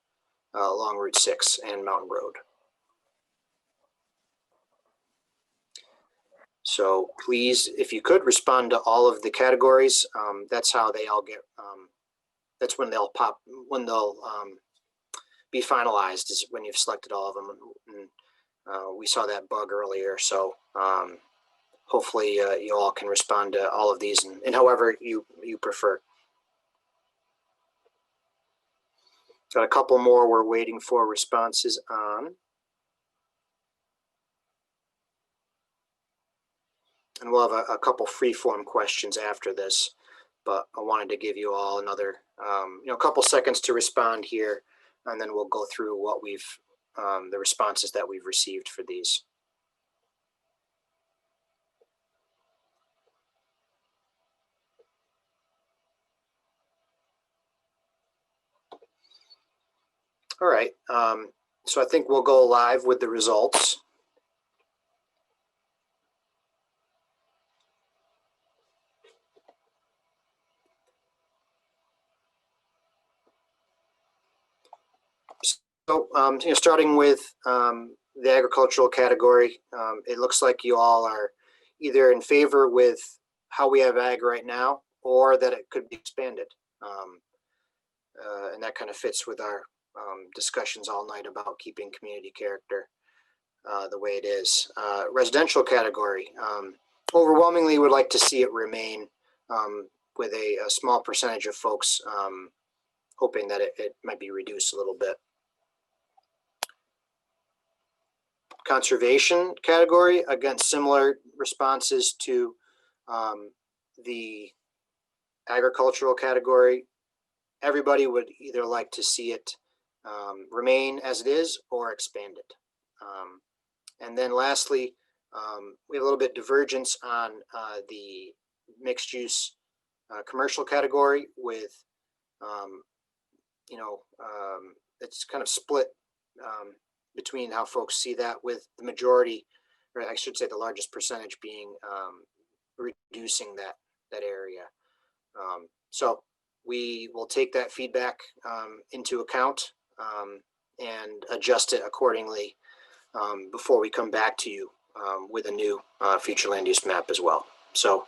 along Route 6 and Mountain Road. So please, if you could respond to all of the categories, that's how they all get, that's when they'll pop, when they'll be finalized, is when you've selected all of them. And, we saw that bug earlier. So hopefully you all can respond to all of these in however you prefer. Got a couple more we're waiting for responses on. And we'll have a couple free-form questions after this, but I wanted to give you all another, a couple seconds to respond here, and then we'll go through what we've, the responses that we've received for these. All right, so I think we'll go live with the results. Starting with the agricultural category, it looks like you all are either in favor with how we have ag right now, or that it could be expanded. And that kind of fits with our discussions all night about keeping community character the way it is. Residential category, overwhelmingly would like to see it remain, with a small percentage of folks hoping that it might be reduced a little bit. Conservation category, again, similar responses to the agricultural category. Everybody would either like to see it remain as it is or expanded. And then lastly, we have a little bit divergence on the mixed use commercial category with, it's kind of split between how folks see that, with the majority, or I should say the largest percentage, being reducing that area. So we will take that feedback into account and adjust it accordingly before we come back to you with a new future land use map as well. So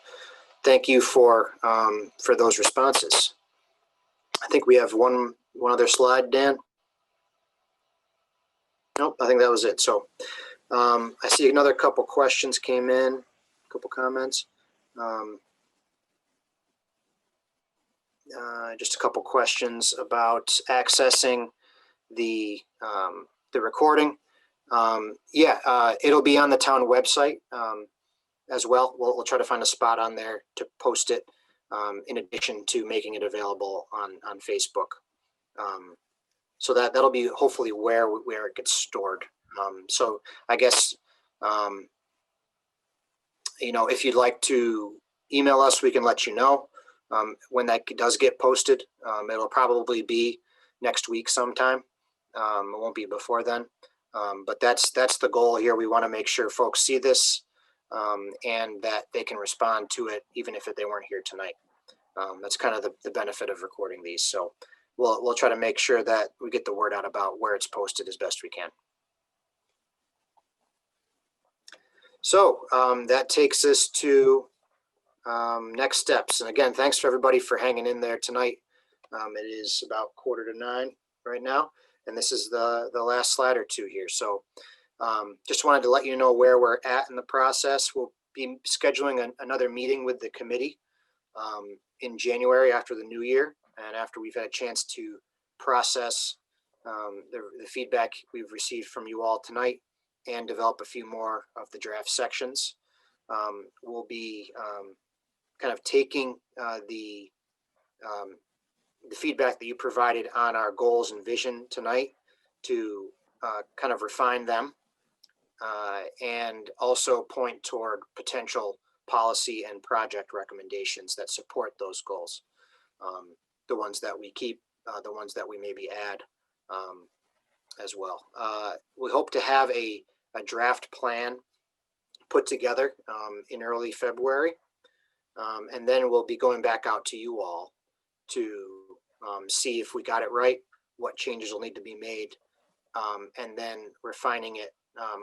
thank you for those responses. I think we have one other slide, Dan. Nope, I think that was it. So I see another couple questions came in, a couple comments. Just a couple questions about accessing the recording. It'll be on the town website as well. We'll try to find a spot on there to post it, in addition to making it available on Facebook. So that'll be hopefully where it gets stored. So I guess, if you'd like to email us, we can let you know when that does get posted. It'll probably be next week sometime. It won't be before then. But that's the goal here. We want to make sure folks see this and that they can respond to it, even if they weren't here tonight. That's kind of the benefit of recording these. So we'll try to make sure that we get the word out about where it's posted as best we can. So that takes us to next steps. And again, thanks for everybody for hanging in there tonight. It is about 8:45 right now, and this is the last slide or two here. So just wanted to let you know where we're at in the process. We'll be scheduling another meeting with the committee in January after the new year, and after we've had a chance to process the feedback we've received from you all tonight and develop a few more of the draft sections. We'll be kind of taking the feedback that you provided on our goals and vision tonight to kind of refine them and also point toward potential policy and project recommendations that support those goals. The ones that we keep, the ones that we maybe add as well. We hope to have a draft plan put together in early February. And then we'll be going back out to you all to see if we got it right, what changes will need to be made, and then refining it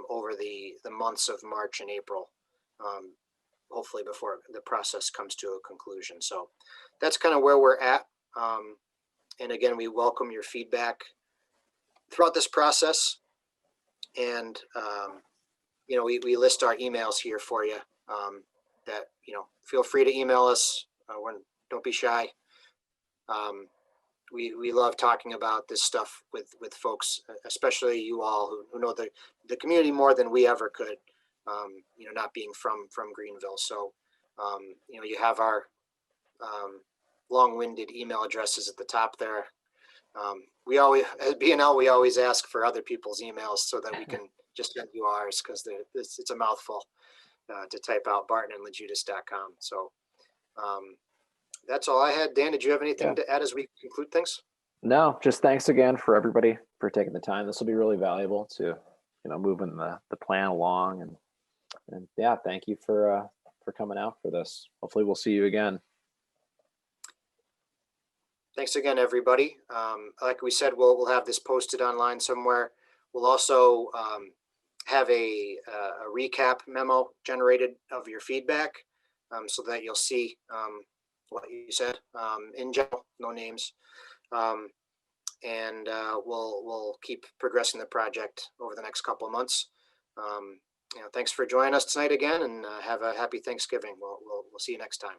over the months of March and April, hopefully before the process comes to a conclusion. So that's kind of where we're at. And again, we welcome your feedback throughout this process. And, we list our emails here for you that, feel free to email us. Don't be shy. We love talking about this stuff with folks, especially you all who know the community more than we ever could, not being from Greenville. So, you have our long-winded email addresses at the top there. We always, at B&L, we always ask for other people's emails so that we can just send you ours, because it's a mouthful to type out bartonandlejudas.com. So that's all I had. Dan, did you have anything to add as we conclude things? No, just thanks again for everybody for taking the time. This will be really valuable to, moving the plan along. And yeah, thank you for coming out for this. Hopefully we'll see you again. Thanks again, everybody. Like we said, we'll have this posted online somewhere. We'll also have a recap memo generated of your feedback, so that you'll see what you said in general, no names. And we'll keep progressing the project over the next couple of months. Thanks for joining us tonight again, and have a happy Thanksgiving. We'll see you next time.